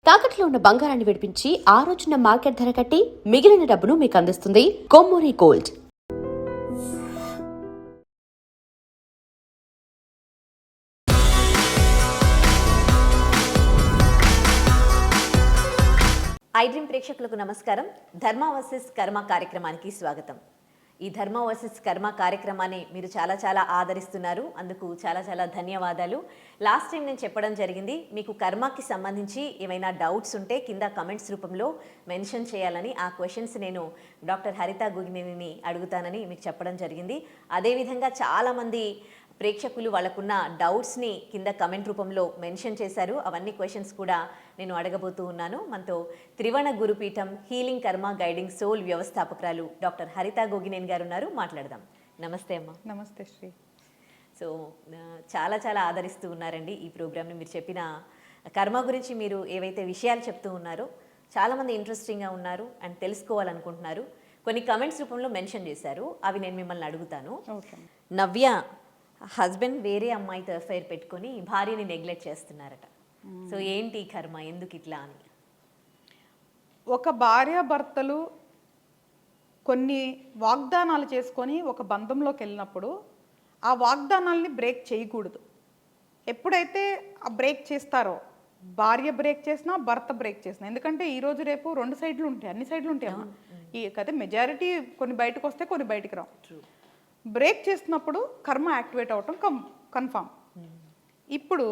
తాకట్లో ఉన్న బంగారాన్ని విడిపించి ఆ రోజున మార్కెట్ ధర కట్టి మిగిలిన డబ్బును మీకు అందిస్తుంది కొమ్మూరి గోల్డ్. ఐడ్రీమ్ ప్రేక్షకులకు నమస్కారం. ధర్మ వర్సెస్ కర్మ కార్యక్రమానికి స్వాగతం. ఈ ధర్మ వర్సెస్ కర్మ కార్యక్రమాన్ని మీరు చాలా ఆదరిస్తున్నారు. అందుకు చాలా ధన్యవాదాలు. లాస్ట్ టైం నేను చెప్పడం జరిగింది, మీకు కర్మకి సంబంధించి ఏమైనా డౌట్స్ ఉంటే కింద కమెంట్స్ రూపంలో మెన్షన్ చేయాలని. ఆ క్వశ్చన్స్ నేను డాక్టర్ హరిత గుగినేనిని అడుగుతానని మీకు చెప్పడం జరిగింది. అదేవిధంగా చాలామంది ప్రేక్షకులు వాళ్ళకున్న డౌట్స్ని కింద కమెంట్ రూపంలో మెన్షన్ చేశారు. అవన్నీ క్వశ్చన్స్ కూడా నేను అడగబోతూ ఉన్నాను. మనతో త్రివణ గురుపీఠం హీలింగ్ కర్మ గైడింగ్ సోల్ వ్యవస్థాపకురాలు డాక్టర్ హరిత గోగినేని గారు ఉన్నారు. మాట్లాడదాం. నమస్తే అమ్మ. నమస్తే శ్రీ. సో చాలా ఆదరిస్తూ ఉన్నారండి ఈ ప్రోగ్రామ్ని. మీరు చెప్పిన కర్మ గురించి మీరు ఏవైతే విషయాలు చెప్తూ ఉన్నారో చాలామంది ఇంట్రెస్టింగ్గా ఉన్నారు అండ్ తెలుసుకోవాలనుకుంటున్నారు. కొన్ని కమెంట్స్ రూపంలో మెన్షన్ చేశారు, అవి నేను మిమ్మల్ని అడుగుతాను. నవ్య హస్బెండ్ వేరే అమ్మాయితో అఫైర్ పెట్టుకొని భార్యని నెగ్లెక్ట్ చేస్తున్నారట. సో ఏంటి కర్మ, ఎందుకు ఇట్లా అని? ఒక భార్యాభర్తలు కొన్ని వాగ్దానాలు చేసుకొని ఒక బంధంలోకి వెళ్ళినప్పుడు ఆ వాగ్దానాల్ని బ్రేక్ చేయకూడదు. ఎప్పుడైతే ఆ బ్రేక్ చేస్తారో, భార్య బ్రేక్ చేసినా భర్త బ్రేక్ చేసినా, ఎందుకంటే ఈరోజు రేపు రెండు సైడ్లు ఉంటాయి, అన్ని సైడ్లు ఉంటాయి అమ్మా. ఈ కథ మెజారిటీ కొన్ని బయటకు వస్తే కొన్ని బయటకు రావు. బ్రేక్ చేసినప్పుడు కర్మ యాక్టివేట్ అవటం కన్ఫామ్. ఇప్పుడు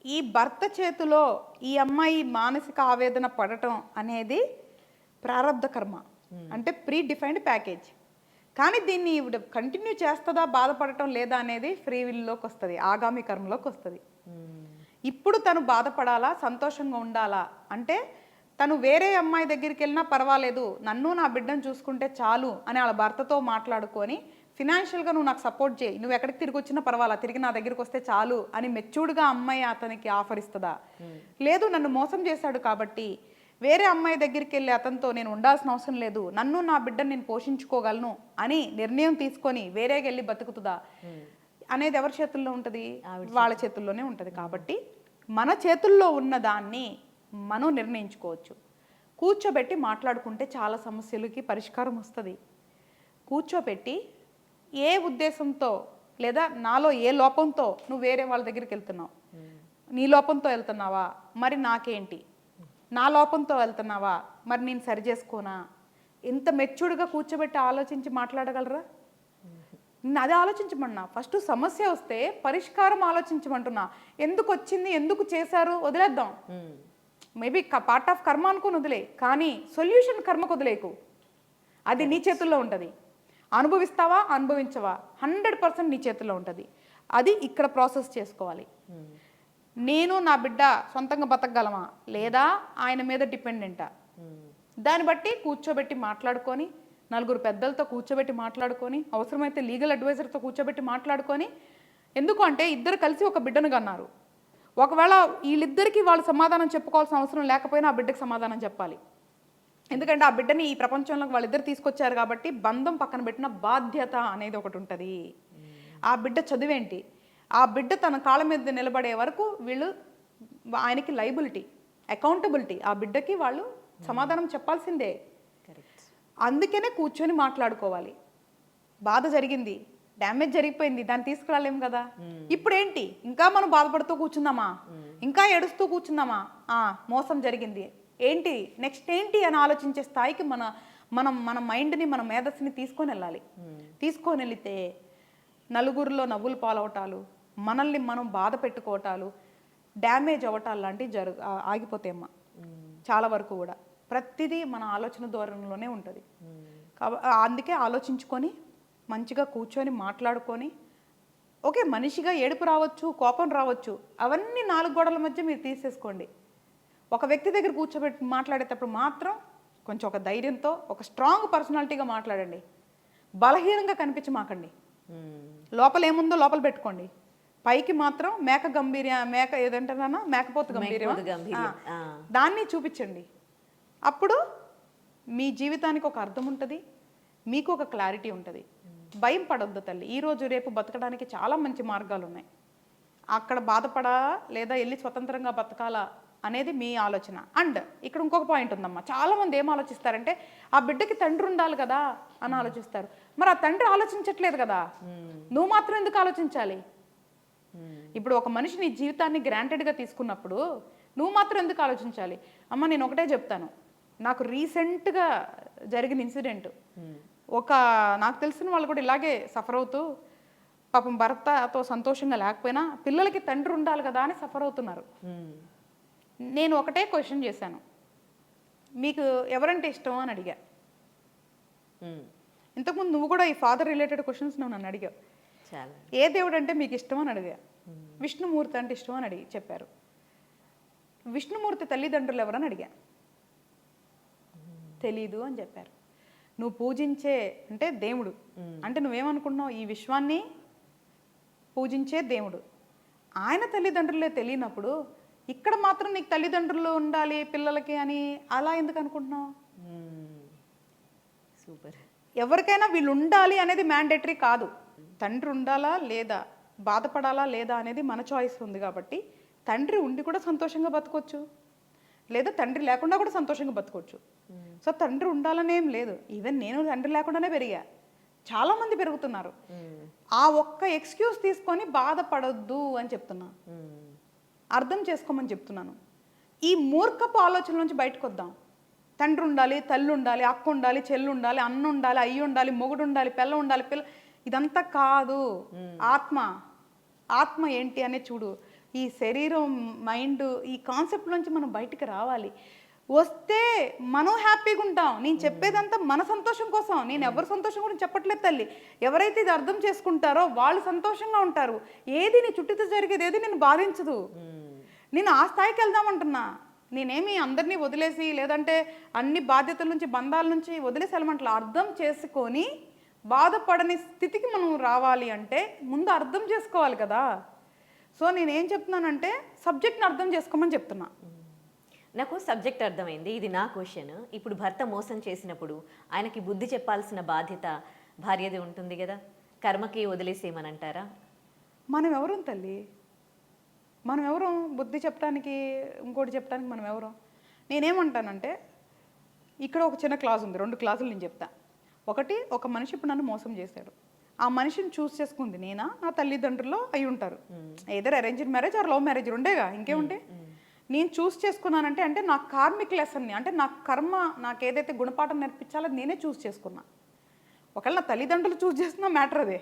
ఈ భర్త చేతిలో ఈ అమ్మాయి మానసిక ఆవేదన పడటం అనేది ప్రారబ్ధ కర్మ, అంటే ప్రీ డిఫైన్డ్ ప్యాకేజ్. కానీ దీన్ని కంటిన్యూ చేస్తుందా, బాధపడటం లేదా అనేది ఫ్రీ విల్లోకి వస్తుంది, ఆగామి కర్మలోకి వస్తుంది. ఇప్పుడు తను బాధపడాలా, సంతోషంగా ఉండాలా అంటే తను వేరే అమ్మాయి దగ్గరికి వెళ్ళినా పర్వాలేదు, నన్ను నా బిడ్డను చూసుకుంటే చాలు అని వాళ్ళ భర్తతో మాట్లాడుకొని ఫినాన్షియల్గా నువ్వు నాకు సపోర్ట్ చేయి, నువ్వు ఎక్కడికి తిరిగి వచ్చినా పర్వాలా, తిరిగి నా దగ్గరికి వస్తే చాలు అని మెచ్యూర్డ్గా అమ్మాయి అతనికి ఆఫర్ ఇస్తుందా? లేదు, నన్ను మోసం చేశాడు కాబట్టి వేరే అమ్మాయి దగ్గరికి వెళ్ళి అతనితో నేను ఉండాల్సిన అవసరం లేదు, నన్ను నా బిడ్డను నేను పోషించుకోగలను అని నిర్ణయం తీసుకొని వేరేకి వెళ్ళి బతుకుతుందా అనేది ఎవరి చేతుల్లో ఉంటుంది? వాళ్ళ చేతుల్లోనే ఉంటుంది. కాబట్టి మన చేతుల్లో ఉన్న దాన్ని మనం నిర్ణయించుకోవచ్చు. కూర్చోబెట్టి మాట్లాడుకుంటే చాలా సమస్యలకి పరిష్కారం వస్తుంది. కూర్చోబెట్టి ఏ ఉద్దేశంతో లేదా నాలో ఏ లోపంతో నువ్వు వేరే వాళ్ళ దగ్గరికి వెళ్తున్నావు, నీ లోపంతో వెళ్తున్నావా, మరి నాకేంటి, నా లోపంతో వెళ్తున్నావా, మరి నేను సరి చేసుకోనా, ఇంత మెచ్యూర్డ్గా కూర్చోబెట్టి ఆలోచించి మాట్లాడగలరా? నేను అది ఆలోచించమన్నా. ఫస్ట్ సమస్య వస్తే పరిష్కారం ఆలోచించమంటున్నా. ఎందుకు వచ్చింది, ఎందుకు చేశారు వదిలేద్దాం, మేబీ పార్ట్ ఆఫ్ కర్మ అనుకుని వదిలే, కానీ సొల్యూషన్ కర్మకు వదిలేకు. అది నీ చేతుల్లో ఉంటుంది. అనుభవిస్తావా అనుభవించవా 100% నీ చేతుల్లో ఉంటుంది. అది ఇక్కడ ప్రాసెస్ చేసుకోవాలి. నేను నా బిడ్డ సొంతంగా బతకగలమా లేదా ఆయన మీద డిపెండెంటా, దాన్ని బట్టి కూర్చోబెట్టి మాట్లాడుకొని, నలుగురు పెద్దలతో కూర్చోబెట్టి మాట్లాడుకొని, అవసరమైతే లీగల్ అడ్వైజర్తో కూర్చోబెట్టి మాట్లాడుకొని. ఎందుకు అంటే ఇద్దరు కలిసి ఒక బిడ్డను కన్నారు. ఒకవేళ వీళ్ళిద్దరికీ వాళ్ళు సమాధానం చెప్పుకోవాల్సిన అవసరం లేకపోయినా ఆ బిడ్డకి సమాధానం చెప్పాలి. ఎందుకంటే ఆ బిడ్డని ఈ ప్రపంచంలోకి వాళ్ళిద్దరు తీసుకొచ్చారు కాబట్టి బంధం పక్కన పెట్టిన బాధ్యత అనేది ఒకటి ఉంటుంది. ఆ బిడ్డ చదువేంటి, ఆ బిడ్డ తన కాళ్ళ మీద నిలబడే వరకు వీళ్ళు ఆయనకి లైబిలిటీ, అకౌంటబిలిటీ, ఆ బిడ్డకి వాళ్ళు సమాధానం చెప్పాల్సిందే. అందుకనే కూర్చొని మాట్లాడుకోవాలి. బాధ జరిగింది, డ్యామేజ్ జరిగిపోయింది, దాన్ని తీసుకురాలేం కదా. ఇప్పుడేంటి, ఇంకా మనం బాధపడుతూ కూర్చుందామా, ఇంకా ఏడుస్తూ కూర్చుందామా, మోసం జరిగింది ఏంటి, నెక్స్ట్ ఏంటి అని ఆలోచించే స్థాయికి మన మైండ్ని, మన మేధస్సుని తీసుకొని వెళ్ళాలి. తీసుకొని వెళితే నలుగురిలో నవ్వులు పాలవటాలు, మనల్ని మనం బాధ పెట్టుకోవటాలు, డ్యామేజ్ అవ్వటాలు లాంటివి ఆగిపోతాయమ్మా. చాలా వరకు కూడా ప్రతిదీ మన ఆలోచన ధోరణిలోనే ఉంటుంది. అందుకే ఆలోచించుకొని మంచిగా కూర్చొని మాట్లాడుకొని, ఓకే మనిషిగా ఏడుపు రావచ్చు, కోపం రావచ్చు, అవన్నీ 4 గోడల మధ్య మీరు తీసేసుకోండి. ఒక వ్యక్తి దగ్గర కూర్చోబెట్టి మాట్లాడేటప్పుడు మాత్రం కొంచెం ఒక ధైర్యంతో, ఒక స్ట్రాంగ్ పర్సనాలిటీగా మాట్లాడండి. బలహీనంగా కనిపించి మాకండి. లోపల ఏముందో లోపల పెట్టుకోండి, పైకి మాత్రం మేక ఏదంటారా, మేకపోతు గంభీర్యం, దాన్ని చూపించండి. అప్పుడు మీ జీవితానికి ఒక అర్థం ఉంటుంది, మీకు ఒక క్లారిటీ ఉంటుంది. భయం పడొద్దు తల్లి. ఈరోజు రేపు బతకడానికి చాలా మంచి మార్గాలు ఉన్నాయి. అక్కడ బాధపడా లేదా వెళ్ళి స్వతంత్రంగా బతకాలా అనేది మీ ఆలోచన. అండ్ ఇక్కడ ఇంకొక పాయింట్ ఉందమ్మా, చాలామంది ఏం ఆలోచిస్తారంటే ఆ బిడ్డకి తండ్రి ఉండాలి కదా అని ఆలోచిస్తారు. మరి ఆ తండ్రి ఆలోచించట్లేదు కదా, నువ్వు మాత్రం ఎందుకు ఆలోచించాలి? ఇప్పుడు ఒక మనిషి నీ జీవితాన్ని గ్రాంటెడ్గా తీసుకున్నప్పుడు నువ్వు మాత్రం ఎందుకు ఆలోచించాలి? అమ్మ నేను ఒకటే చెప్తాను, నాకు రీసెంట్గా జరిగిన ఇన్సిడెంట్, నాకు తెలిసిన వాళ్ళు కూడా ఇలాగే సఫర్ అవుతూ పాపం భర్తతో సంతోషంగా లేకపోయినా పిల్లలకి తండ్రి ఉండాలి కదా అని సఫర్ అవుతున్నారు. నేను ఒకటే క్వశ్చన్ చేశాను, మీకు ఎవరంటే ఇష్టం అని అడిగా. ఇంతకుముందు నువ్వు కూడా ఈ ఫాదర్ రిలేటెడ్ క్వశ్చన్స్ నువ్వు నన్ను అడిగావు. ఏ దేవుడు అంటే మీకు ఇష్టం అని అడిగా. విష్ణుమూర్తి అంటే ఇష్టం అని అడిగి చెప్పారు. విష్ణుమూర్తి తల్లిదండ్రులు ఎవరని అడిగా, తెలీదు అని చెప్పారు. నువ్వు పూజించే అంటే దేవుడు అంటే నువ్వేమనుకుంటున్నావు, ఈ విశ్వాన్ని పూజించే దేవుడు, ఆయన తల్లిదండ్రులే తెలియనప్పుడు ఇక్కడ మాత్రం నీకు తల్లిదండ్రులు ఉండాలి పిల్లలకి అని అలా ఎందుకు అనుకుంటున్నావు? సూపర్. ఎవరికైనా వీళ్ళు ఉండాలి అనేది మ్యాండేటరీ కాదు. తండ్రి ఉండాలా లేదా, బాధపడాలా లేదా అనేది మన చాయిస్ ఉంది. కాబట్టి తండ్రి ఉండి కూడా సంతోషంగా బతకొచ్చు, లేదా తండ్రి లేకుండా కూడా సంతోషంగా బతకొచ్చు. సో తండ్రి ఉండాలనే ఏం లేదు. ఈవెన్ నేను తండ్రి లేకుండానే పెరిగా, చాలామంది పెరుగుతున్నారు. ఆ ఒక్క ఎక్స్క్యూజ్ తీసుకొని బాధపడొద్దు అని చెప్తున్నా, అర్థం చేసుకోమని చెప్తున్నాను. ఈ మూర్ఖపు ఆలోచన నుంచి బయటకు వద్దాం. తండ్రి ఉండాలి, తల్లి ఉండాలి, అక్క ఉండాలి, చెల్లి ఉండాలి, అన్న ఉండాలి, అయ్యి ఉండాలి, మొగుడు ఉండాలి, పిల్ల ఉండాలి, ఇదంతా కాదు. ఆత్మ ఏంటి అనే చూడు. ఈ శరీరం, మైండ్, ఈ కాన్సెప్ట్ నుంచి మనం బయటికి రావాలి. వస్తే మనం హ్యాపీగా ఉంటాం. నేను చెప్పేదంతా మన సంతోషం కోసం, నేను ఎవరి సంతోషం గురించి చెప్పట్లేదు తల్లి. ఎవరైతే ఇది అర్థం చేసుకుంటారో వాళ్ళు సంతోషంగా ఉంటారు. ఏది నీ చుట్టూతో జరిగేది ఏది నేను బాధించదు. నేను ఆ స్థాయికి వెళ్దామంటున్నా. నేనేమి అందరినీ వదిలేసి లేదంటే అన్ని బాధ్యతల నుంచి బంధాల నుంచి వదిలేసి వెళ్ళమంటలా. అర్థం చేసుకొని బాధపడని స్థితికి మనం రావాలి అంటే ముందు అర్థం చేసుకోవాలి కదా. సో నేనేం చెప్తున్నానంటే సబ్జెక్ట్ని అర్థం చేసుకోమని చెప్తున్నా. నాకు సబ్జెక్ట్ అర్థమైంది. ఇది నా క్వశ్చన్. ఇప్పుడు భర్త మోసం చేసినప్పుడు ఆయనకి బుద్ధి చెప్పాల్సిన బాధ్యత భార్యది ఉంటుంది కదా, కర్మకి వదిలేసేయమనంటారా? మనం ఎవరు తల్లి, మనం ఎవరు బుద్ధి చెప్పడానికి, ఇంకోటి చెప్పడానికి మనం ఎవరు? నేనేమంటానంటే ఇక్కడ ఒక చిన్న క్లాస్ ఉంది, 2 క్లాసులు నేను చెప్తా. ఒకటి, ఒక మనిషి ఇప్పుడు నన్ను మోసం చేశాడు. ఆ మనిషిని చూస్ చేసుకుంది నేనా, నా తల్లిదండ్రులు అయి ఉంటారు. Either arranged marriage or love marriage ఉండేగా, ఇంకేముంటే. నేను చూస్ చేసుకున్నానంటే అంటే నా కార్మిక్ లెసన్ని, అంటే నా కర్మ, నాకు ఏదైతే గుణపాఠం నేర్పించాలో నేనే చూస్ చేసుకున్నా. ఒకవేళ నా తల్లిదండ్రులు చూస్ చేస్తున్న మ్యాటర్ అదే.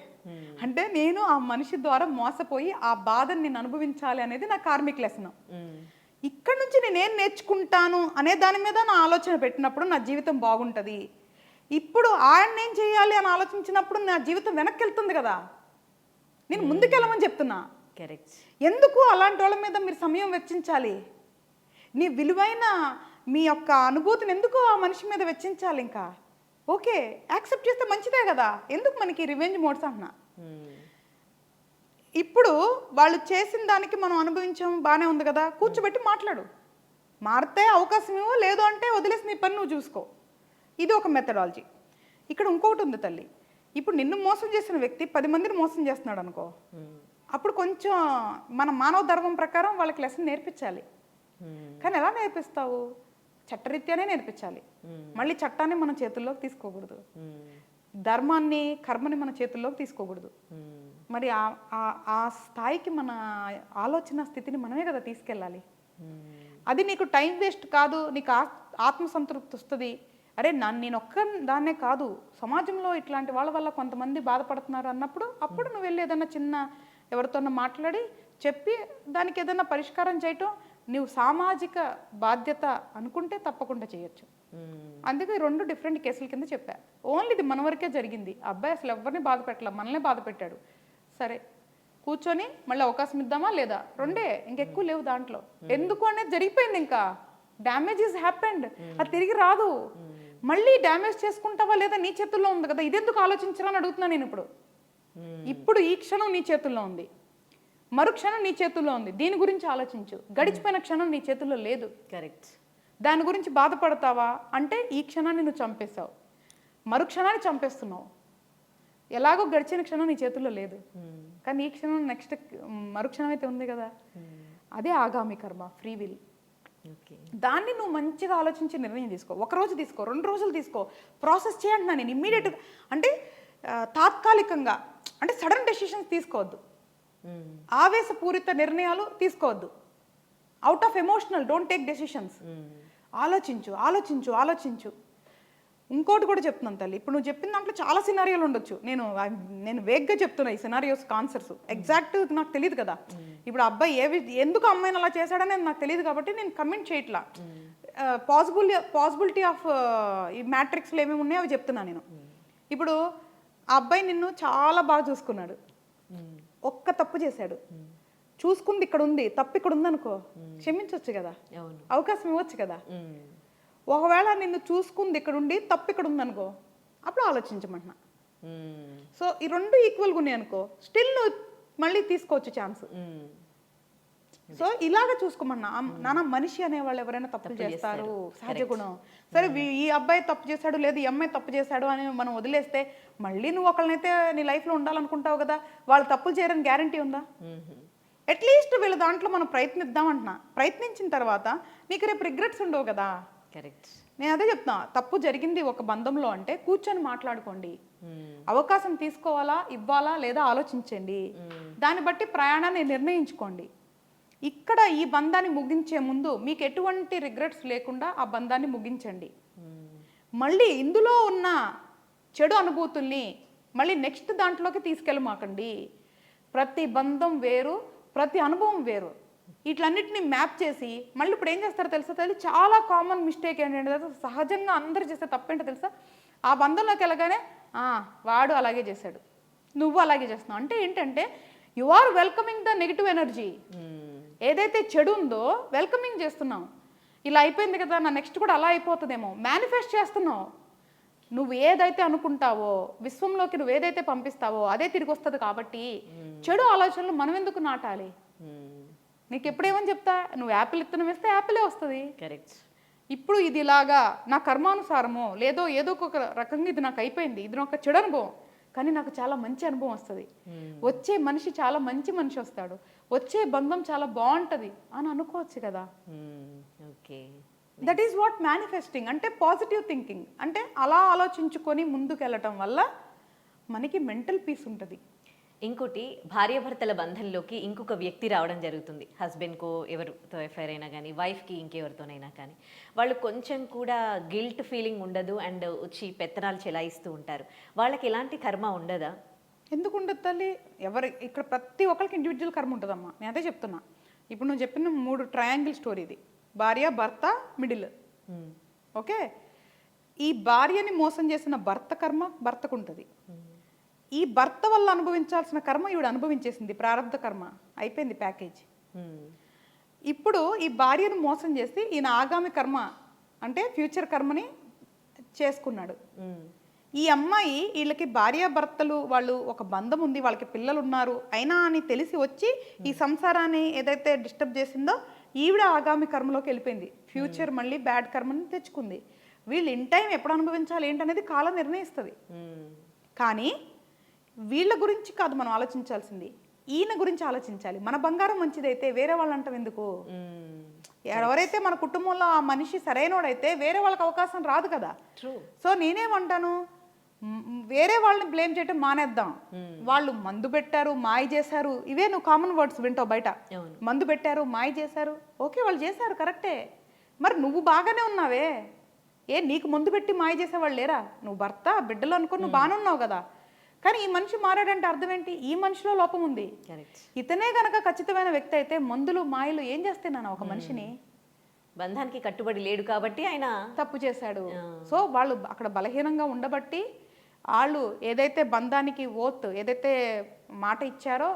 అంటే నేను ఆ మనిషి ద్వారా మోసపోయి ఆ బాధని నేను అనుభవించాలి అనేది నా కార్మిక్ లెసన్. ఇక్కడ నుంచి నేనేం నేర్చుకుంటాను అనే దాని మీద నా ఆలోచన పెట్టినప్పుడు నా జీవితం బాగుంటుంది. ఇప్పుడు ఆయన ఏం చేయాలి అని ఆలోచించినప్పుడు నా జీవితం వెనక్కి వెళ్తుంది కదా. నేను ముందుకెళ్ళమని చెప్తున్నా. కరెక్ట్. ఎందుకు అలాంటి వాళ్ళ మీద మీరు సమయం వెచ్చించాలి? నీ విలువైన మీ యొక్క అనుభూతిని ఎందుకు ఆ మనిషి మీద వెచ్చించాలి? ఇంకా ఓకే, యాక్సెప్ట్ చేస్తే మంచిదే కదా. ఎందుకు మనకి రివెంజ్ మోడ్స్ అంటున్నా. ఇప్పుడు వాళ్ళు చేసిన దానికి మనం అనుభవించాం, బాగానే ఉంది కదా, కూర్చోబెట్టి మాట్లాడు. మారితే అవకాశం ఇవ్వు, లేదు అంటే వదిలేసి నీ పని నువ్వు చూసుకో. ఇది ఒక మెథడాలజీ. ఇక్కడ ఇంకొకటి ఉంది తల్లి. ఇప్పుడు నిన్ను మోసం చేసిన వ్యక్తి 10 మందిని మోసం చేస్తున్నాడు అనుకో, అప్పుడు కొంచెం మన మానవ ధర్మం ప్రకారం వాళ్ళకి లెసన్ నేర్పించాలి. కానీ ఎలా నేర్పిస్తావు? చట్టరీత్యానే నేర్పించాలి. మళ్ళీ చట్టాన్ని మన చేతుల్లోకి తీసుకోకూడదు, ధర్మాన్ని, కర్మని మన చేతుల్లోకి తీసుకోకూడదు. మరి ఆ స్థాయికి మన ఆలోచన స్థితిని మనమే కదా తీసుకెళ్ళాలి. అది నీకు టైం వేస్ట్ కాదు, నీకు ఆత్మసంతృప్తి వస్తుంది. అరే నేను ఒక్క దాన్నే కాదు, సమాజంలో ఇట్లాంటి వాళ్ళ వల్ల కొంతమంది బాధపడుతున్నారు అన్నప్పుడు అప్పుడు నువ్వు వెళ్ళి ఏదన్నా చిన్న ఎవరితోన్నా మాట్లాడి చెప్పి దానికి ఏదైనా పరిష్కారం చేయటం నువ్వు సామాజిక బాధ్యత అనుకుంటే తప్పకుండా చేయొచ్చు. అందుకే 2 డిఫరెంట్ కేసుల కింద చెప్పా. ఓన్లీ ఇది మన వరకే జరిగింది. అబ్బాయి అసలు ఎవరిని బాధ పెట్టలే, మనల్నే బాధ పెట్టాడు. సరే కూర్చొని మళ్ళీ అవకాశం ఇద్దామా లేదా, 2 ఇంకెక్కువ లేవు దాంట్లో. ఎందుకు అనేది జరిగిపోయింది, ఇంకా డ్యామేజ్ ఈజ్ హ్యాపెండ్, అది తిరిగి రాదు. మళ్ళీ డ్యామేజ్ చేసుకుంటావా లేదా నీ చేతుల్లో ఉంది కదా, ఇదెందుకు ఆలోచించాలని అడుగుతున్నా నేను. ఇప్పుడు ఈ క్షణం నీ చేతుల్లో ఉంది, మరుక్షణం నీ చేతుల్లో ఉంది. దీని గురించి ఆలోచించు. గడిచిపోయిన క్షణం నీ చేతుల్లో లేదు. కరెక్ట్. దాని గురించి బాధపడతావా అంటే ఈ క్షణాన్ని నువ్వు చంపేశావు, మరుక్షణాన్ని చంపేస్తున్నావు. ఎలాగో గడిచిన క్షణం నీ చేతుల్లో లేదు, కానీ ఈ క్షణం నెక్స్ట్ మరుక్షణం అయితే ఉంది కదా. అదే ఆగామి కర్మ, ఫ్రీ విల్. ఓకే. దాన్ని నువ్వు మంచిగా ఆలోచించి నిర్ణయం తీసుకో. ఒక రోజు తీసుకో, 2 రోజులు తీసుకో, ప్రాసెస్ చేయంటున్నా నేను. ఇమ్మీడియట్గా అంటే తాత్కాలికంగా అంటే సడన్ డెసిషన్స్ తీసుకోవద్దు, ఆవేశపూరిత నిర్ణయాలు తీసుకోవద్దు. Out of emotional don't take decisions. ఆలోచించు ఆలోచించు ఆలోచించు. ఇంకోటి కూడా చెప్తున్నాను తల్లి, ఇప్పుడు నువ్వు చెప్పిన దాంట్లో చాలా సినారియోలు ఉండొచ్చు. నేను వేగ్గా చెప్తున్నా ఈ సినారియోస్ ఆన్సర్స్. ఎగ్జాక్ట్ నాకు తెలియదు కదా. ఇప్పుడు అబ్బాయి ఎందుకు అమ్మాయిని అలా చేశాడని నాకు తెలియదు కాబట్టి నేను కమెంట్ చేయట్లా. పాసిబిలిటీ ఆఫ్ ఈ మ్యాట్రిక్స్లో ఏమేమి ఉన్నాయో అవి చెప్తున్నా నేను. ఇప్పుడు ఆ అబ్బాయి నిన్ను చాలా బాగా చూసుకున్నాడు, ఒక్క తప్పు చేశాడు, చూసుకుంది ఇక్కడ ఉంది, తప్పు ఇక్కడ ఉందనుకో, క్షమించవచ్చు కదా, అవకాశం ఇవ్వచ్చు కదా. ఒకవేళ నిన్ను చూసుకుంది ఇక్కడ ఉండి తప్పు ఇక్కడ ఉందనుకో, అప్పుడు ఆలోచించమంటున్నా. సో ఈ రెండు ఈక్వల్గా ఉన్నాయి అనుకో, స్టిల్ నువ్వు మళ్ళీ తీసుకోవచ్చు ఛాన్స్. సో ఇలాగ చూసుకోమన్నా. నాన్న మనిషి అనేవాళ్ళు ఎవరైనా తప్పులు చేస్తారు, సహజ గుణం. సరే ఈ అబ్బాయి తప్పు చేశాడు లేదు ఈ అమ్మాయి తప్పు చేశాడు అని మనం వదిలేస్తే మళ్ళీ నువ్వు ఒకళ్ళనైతే నీ లైఫ్లో ఉండాలనుకుంటావు కదా, వాళ్ళు తప్పులు చేయరని గ్యారంటీ ఉందా? అట్లీస్ట్ వీళ్ళ దాంట్లో మనం ప్రయత్నిద్దామంటున్నా. ప్రయత్నించిన తర్వాత నీకు రేపు రిగ్రెట్స్ ఉండవు కదా. కరెక్ట్. నేను అదే చెప్తున్నా, తప్పు జరిగింది ఒక బంధంలో అంటే కూర్చొని మాట్లాడుకోండి. అవకాశం తీసుకోవాలా ఇవ్వాలా లేదా ఆలోచించండి. దాన్ని బట్టి ప్రయాణాన్ని నిర్ణయించుకోండి. ఇక్కడ ఈ బంధాన్ని ముగించే ముందు మీకు ఎటువంటి రిగ్రెట్స్ లేకుండా ఆ బంధాన్ని ముగించండి. మళ్ళీ ఇందులో ఉన్న చెడు అనుభూతుల్ని మళ్ళీ నెక్స్ట్ దాంట్లోకి తీసుకెళ్ళమాకండి. ప్రతి బంధం వేరు, ప్రతి అనుభవం వేరు. వీటన్నిటిని మ్యాప్ చేసి మళ్ళీ ఇప్పుడు ఏం చేస్తారో తెలుసా తల్లి, చాలా కామన్ మిస్టేక్ ఏంటంటే సహజంగా అందరు చేసే తప్పేంటో తెలుసా, ఆ బంధంలోకి వెళ్ళగానే వాడు అలాగే చేశాడు, నువ్వు అలాగే చేస్తున్నావు అంటే ఏంటంటే you are welcoming the negative energy. ఏదైతే చెడు ఉందో వెల్కమింగ్ చేస్తున్నావు. ఇలా అయిపోయింది కదా, నా నెక్స్ట్ కూడా అలా అయిపోతుందేమో మేనిఫెస్ట్ చేస్తున్నావు. నువ్వు ఏదైతే అనుకుంటావో విశ్వంలోకి నువ్వు ఏదైతే పంపిస్తావో అదే తిరిగి వస్తుంది. కాబట్టి చెడు ఆలోచనలు మనం ఎందుకు నాటాలి? నీకు ఎప్పుడేమని చెప్తా, నువ్వు యాపిల్ విత్తనం వేస్తే యాపిలే వస్తుంది. కరెక్ట్. ఇప్పుడు ఇది ఇలాగా నా కర్మానుసారమో లేదో ఏదో ఒక రకంగా ఇది నాకు అయిపోయింది, ఇది ఒక చెడు అనుభవం, కానీ నాకు చాలా మంచి అనుభవం వస్తుంది, వచ్చే మనిషి చాలా మంచి మనిషి వస్తాడు, వచ్చే బంధం చాలా బాగుంటుంది అని అనుకోవచ్చు కదా. Okay. That is what manifesting అంటే పాజిటివ్ థింకింగ్. అంటే అలా ఆలోచించుకొని ముందుకు వెళ్ళటం వల్ల మనకి మెంటల్ పీస్ ఉంటుంది. ఇంకోటి, భార్యాభర్తల బంధంలోకి ఇంకొక వ్యక్తి రావడం జరుగుతుంది. హస్బెండ్కో ఎవరితో ఎఫ్ఐఆర్ అయినా కానీ, వైఫ్కి ఇంకెవరితోనైనా కానీ, వాళ్ళు కొంచెం కూడా గిల్ట్ ఫీలింగ్ ఉండదు అండ్ వచ్చి పెత్తనాలు చెలాయిస్తూ ఉంటారు. వాళ్ళకి ఎలాంటి కర్మ ఉండదా? ఎందుకు ఉండదు తల్లి? ఇక్కడ ప్రతి ఒక్కరికి ఇండివిజువల్ కర్మ ఉంటుందమ్మా. నేను అదే చెప్తున్నా. ఇప్పుడు నువ్వు చెప్పిన 3 ట్రయాంగిల్ స్టోరీ ఇది. భార్య, భర్త, మిడిల్. ఓకే, ఈ భార్యని మోసం చేసిన భర్త కర్మ భర్తకు ఉంటుంది. ఈ భర్త వల్ల అనుభవించాల్సిన కర్మ ఈవిడ అనుభవించేసింది, ప్రారంధ కర్మ అయిపోయింది ప్యాకేజ్. ఇప్పుడు ఈ భార్యను మోసం చేసి ఈయన ఆగామి కర్మ అంటే ఫ్యూచర్ కర్మని చేసుకున్నాడు. ఈ అమ్మాయి వీళ్ళకి భార్యాభర్తలు వాళ్ళు ఒక బంధం ఉంది, వాళ్ళకి పిల్లలు ఉన్నారు అయినా అని తెలిసి వచ్చి ఈ సంసారాన్ని ఏదైతే డిస్టర్బ్ చేసిందో ఈవిడ ఆగామి కర్మలోకి వెళ్ళిపోయింది. ఫ్యూచర్ మళ్ళీ బ్యాడ్ కర్మని తెచ్చుకుంది. వీళ్ళు ఇన్ టైం ఎప్పుడు అనుభవించాలి ఏంటనేది కాలం నిర్ణయిస్తుంది. కానీ వీళ్ళ గురించి కాదు మనం ఆలోచించాల్సింది, ఈయన గురించి ఆలోచించాలి. మన బంగారం మంచిదైతే వేరే వాళ్ళు అంటాం ఎందుకు? ఎవరైతే మన కుటుంబంలో ఆ మనిషి సరైనోడైతే వేరే వాళ్ళకి అవకాశం రాదు కదా. సో నేనేమంటాను, వేరే వాళ్ళని బ్లేమ్ చేయటం మానేద్దాం. వాళ్ళు మందు పెట్టారు, మాయ చేశారు, ఇవే నువ్వు కామన్ వర్డ్స్ వింటావు బయట. మందు పెట్టారు, మాయ చేశారు, ఓకే వాళ్ళు చేశారు కరెక్టే. మరి నువ్వు బాగానే ఉన్నావే, నీకు మందు పెట్టి మాయ చేసేవాళ్ళు లేరా? నువ్వు భర్త బిడ్డలు అనుకుని నువ్వు బాగానే ఉన్నావు కదా. కానీ ఈ మనిషి మారాడంటే అర్థం ఏంటి? ఈ మనిషిలో లోపం ఉంది. ఇతనే గనక ఖచ్చితమైన వ్యక్తి అయితే మందులు మాయలు ఏం చేస్తున్నాను ఒక మనిషిని? బంధానికి కట్టుబడి లేడు కాబట్టి ఆయన తప్పు చేశాడు. సో వాళ్ళు అక్కడ బలహీనంగా ఉండబట్టి వాళ్ళు ఏదైతే బంధానికి ఏదైతే మాట ఇచ్చారో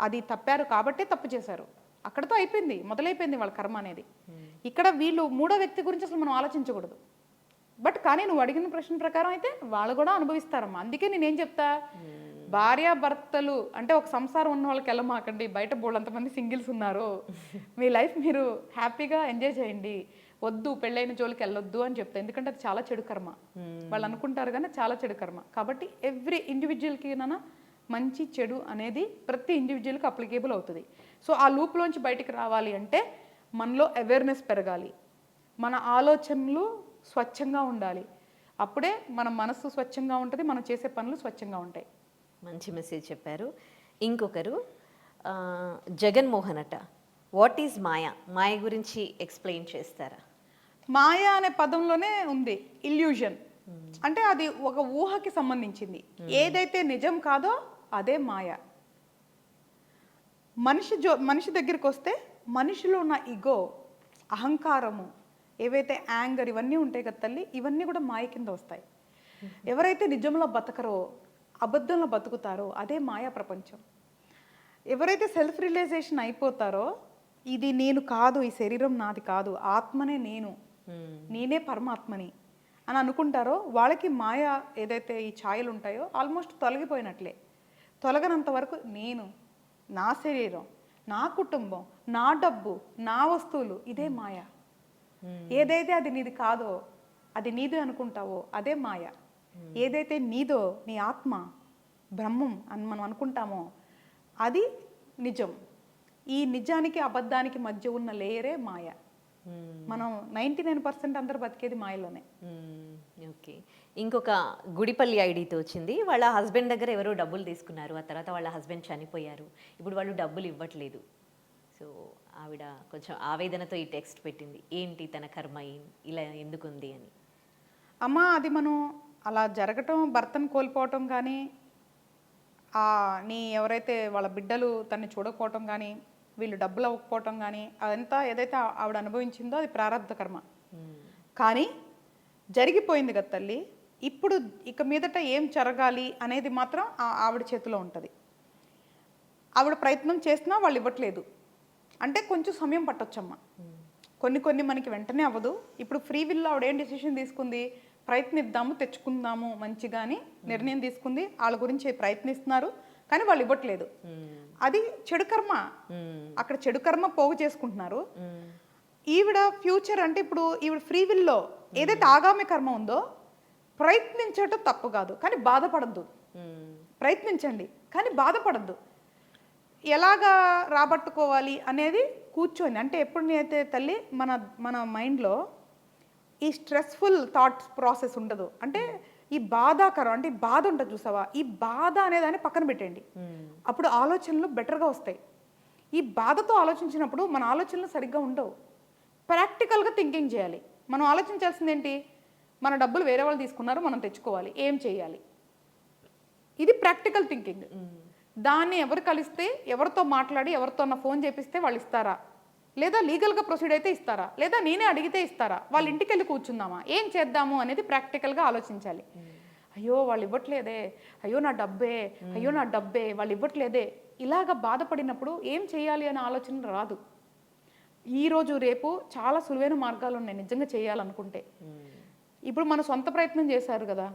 అది తప్పారు కాబట్టి తప్పు చేశారు. అక్కడతో అయిపోయింది, మొదలైపోయింది వాళ్ళ కర్మ అనేది. ఇక్కడ వీళ్ళు 3వ వ్యక్తి గురించి అసలు మనం ఆలోచించకూడదు. బట్ కానీ నువ్వు అడిగిన ప్రశ్న ప్రకారం అయితే వాళ్ళు కూడా అనుభవిస్తారమ్మా. అందుకే నేనేం చెప్తా, భార్యాభర్తలు అంటే ఒక సంసారం ఉన్న వాళ్ళకి వెళ్ళమాకండి. బయట బోళ్ళంతమంది సింగిల్స్ ఉన్నారు, మీ లైఫ్ మీరు హ్యాపీగా ఎంజాయ్ చేయండి, వద్దు పెళ్ళైన జోలికి వెళ్ళొద్దు అని చెప్తా. ఎందుకంటే అది చాలా చెడు కర్మ. వాళ్ళు అనుకుంటారు కానీ చాలా చెడు కర్మ. కాబట్టి ఎవ్రీ ఇండివిజువల్కి మంచి చెడు అనేది ప్రతి ఇండివిజువల్కి అప్లికేబుల్ అవుతుంది. సో ఆ లూప్లోంచి బయటికి రావాలి అంటే మనలో అవేర్నెస్ పెరగాలి, మన ఆలోచనలు స్వచ్ఛంగా ఉండాలి. అప్పుడే మన మనసు స్వచ్ఛంగా ఉంటుంది, మనం చేసే పనులు స్వచ్ఛంగా ఉంటాయి. మంచి మెసేజ్ చెప్పారు. ఇంకొకరు జగన్మోహన్ అట, వాట్ ఈజ్ మాయా? మాయ గురించి ఎక్స్ప్లెయిన్ చేస్తారా? మాయ అనే పదంలోనే ఉంది ఇల్యూజన్. అంటే అది ఒక ఊహకి సంబంధించింది. ఏదైతే నిజం కాదో అదే మాయ. మనిషి దగ్గరికి వస్తే మనిషిలో ఉన్న ఇగో, అహంకారము, ఏవైతే యాంగర్ ఇవన్నీ ఉంటాయి కదా తల్లి, ఇవన్నీ కూడా మాయ కింద వస్తాయి. ఎవరైతే నిజంలో బతకరో, అబద్ధంలో బతుకుతారో అదే మాయా ప్రపంచం. ఎవరైతే సెల్ఫ్ రియలైజేషన్ అయిపోతారో, ఇది నేను కాదు, ఈ శరీరం నాది కాదు, ఆత్మనే నేనే పరమాత్మని అని అనుకుంటారో, వాళ్ళకి మాయ ఏదైతే ఈ ఛాయలు ఉంటాయో ఆల్మోస్ట్ తొలగిపోయినట్లే. తొలగనంత వరకు నేను, నా శరీరం, నా కుటుంబం, నా డబ్బు, నా వస్తువులు, ఇదే మాయ. ఏదైతే అది నీది కాదో, అది నీదే అనుకుంటావో అదే మాయ. ఏదైతే నీదో, నీ ఆత్మ, బ్రహ్మం అని మనం అనుకుంటామో అది నిజం. ఈ నిజానికి అబద్ధానికి మధ్య ఉన్న లేయరే మాయ. మనం 99% అందరు బతికేది మాయలోనే. ఓకే. ఇంకొక గుడిపల్లి ఐడితో వచ్చింది. వాళ్ళ హస్బెండ్ దగ్గర ఎవరో డబ్బులు తీసుకున్నారు, ఆ తర్వాత వాళ్ళ హస్బెండ్ చనిపోయారు, ఇప్పుడు వాళ్ళు డబ్బులు ఇవ్వట్లేదు. సో ఆవిడ కొంచెం ఆవేదనతో ఈ టెక్స్ట్ పెట్టింది, ఏంటి తన కర్మ ఇలా ఎందుకుంది అని. అమ్మ, అది మనం అలా జరగటం, భర్తను కోల్పోవటం కానీ, నీ ఎవరైతే వాళ్ళ బిడ్డలు తన్ని చూడకపోవటం కానీ, వీళ్ళు డబ్బులు అవ్వకపోవటం కానీ, అదంతా ఏదైతే ఆవిడ అనుభవించిందో అది ప్రారంధ కర్మ. కానీ జరిగిపోయింది కదా తల్లి. ఇప్పుడు ఇక మీదట ఏం జరగాలి అనేది మాత్రం ఆవిడ చేతిలో ఉంటుంది. ఆవిడ ప్రయత్నం చేసినా వాళ్ళు ఇవ్వట్లేదు అంటే కొంచెం సమయం పట్టొచ్చమ్మా. కొన్ని మనకి వెంటనే అవ్వదు. ఇప్పుడు ఫ్రీ విల్లో ఆవిడ ఏం డెసిషన్ తీసుకుంది, ప్రయత్నిద్దాము, తెచ్చుకుందాము మంచిగా అని నిర్ణయం తీసుకుంది. వాళ్ళ గురించి ప్రయత్నిస్తున్నారు కానీ వాళ్ళు ఇవ్వట్లేదు. అది చెడు కర్మ. అక్కడ చెడు కర్మ పోగు చేసుకుంటున్నారు. ఈవిడ ఫ్యూచర్ అంటే ఇప్పుడు ఈవిడ ఫ్రీ విల్లో ఏదైతే ఆగామి కర్మ ఉందో, ప్రయత్నించటం తప్పు కాదు కానీ బాధపడద్దు. ప్రయత్నించండి కానీ బాధపడద్దు. ఎలాగా రాబట్టుకోవాలి అనేది కూర్చొని, అంటే ఎప్పుడు నేనైతే తల్లి మన మైండ్లో ఈ స్ట్రెస్ఫుల్ థాట్స్ ప్రాసెస్ ఉండదు. అంటే ఈ బాధాకరం, అంటే బాధ ఉంటుంది చూసావా, ఈ బాధ అనేదాన్ని పక్కన పెట్టండి. అప్పుడు ఆలోచనలు బెటర్గా వస్తాయి. ఈ బాధతో ఆలోచించినప్పుడు మన ఆలోచనలు సరిగ్గా ఉండవు. ప్రాక్టికల్గా థింకింగ్ చేయాలి. మనం ఆలోచించాల్సింది ఏంటి, మన డబ్బులు వేరే వాళ్ళు తీసుకున్నారు, మనం తెచ్చుకోవాలి, ఏం చేయాలి, ఇది ప్రాక్టికల్ థింకింగ్. దాన్ని ఎవరు కలిస్తే, ఎవరితో మాట్లాడి, ఎవరితో ఫోన్ చేపిస్తే వాళ్ళు ఇస్తారా, లేదా లీగల్గా ప్రొసీడ్ అయితే ఇస్తారా, లేదా నేనే అడిగితే ఇస్తారా, వాళ్ళ ఇంటికి వెళ్ళి కూర్చుందామా, ఏం చేద్దాము అనేది ప్రాక్టికల్గా ఆలోచించాలి. అయ్యో వాళ్ళు ఇవ్వట్లేదే, అయ్యో నా డబ్బే వాళ్ళు ఇవ్వట్లేదే, ఇలాగ బాధపడినప్పుడు ఏం చేయాలి అనే ఆలోచన రాదు. ఈరోజు రేపు చాలా సులువైన మార్గాలు ఉన్నాయి నిజంగా చేయాలనుకుంటే. ఇప్పుడు మన సొంత ప్రయత్నం చేశారు కదా,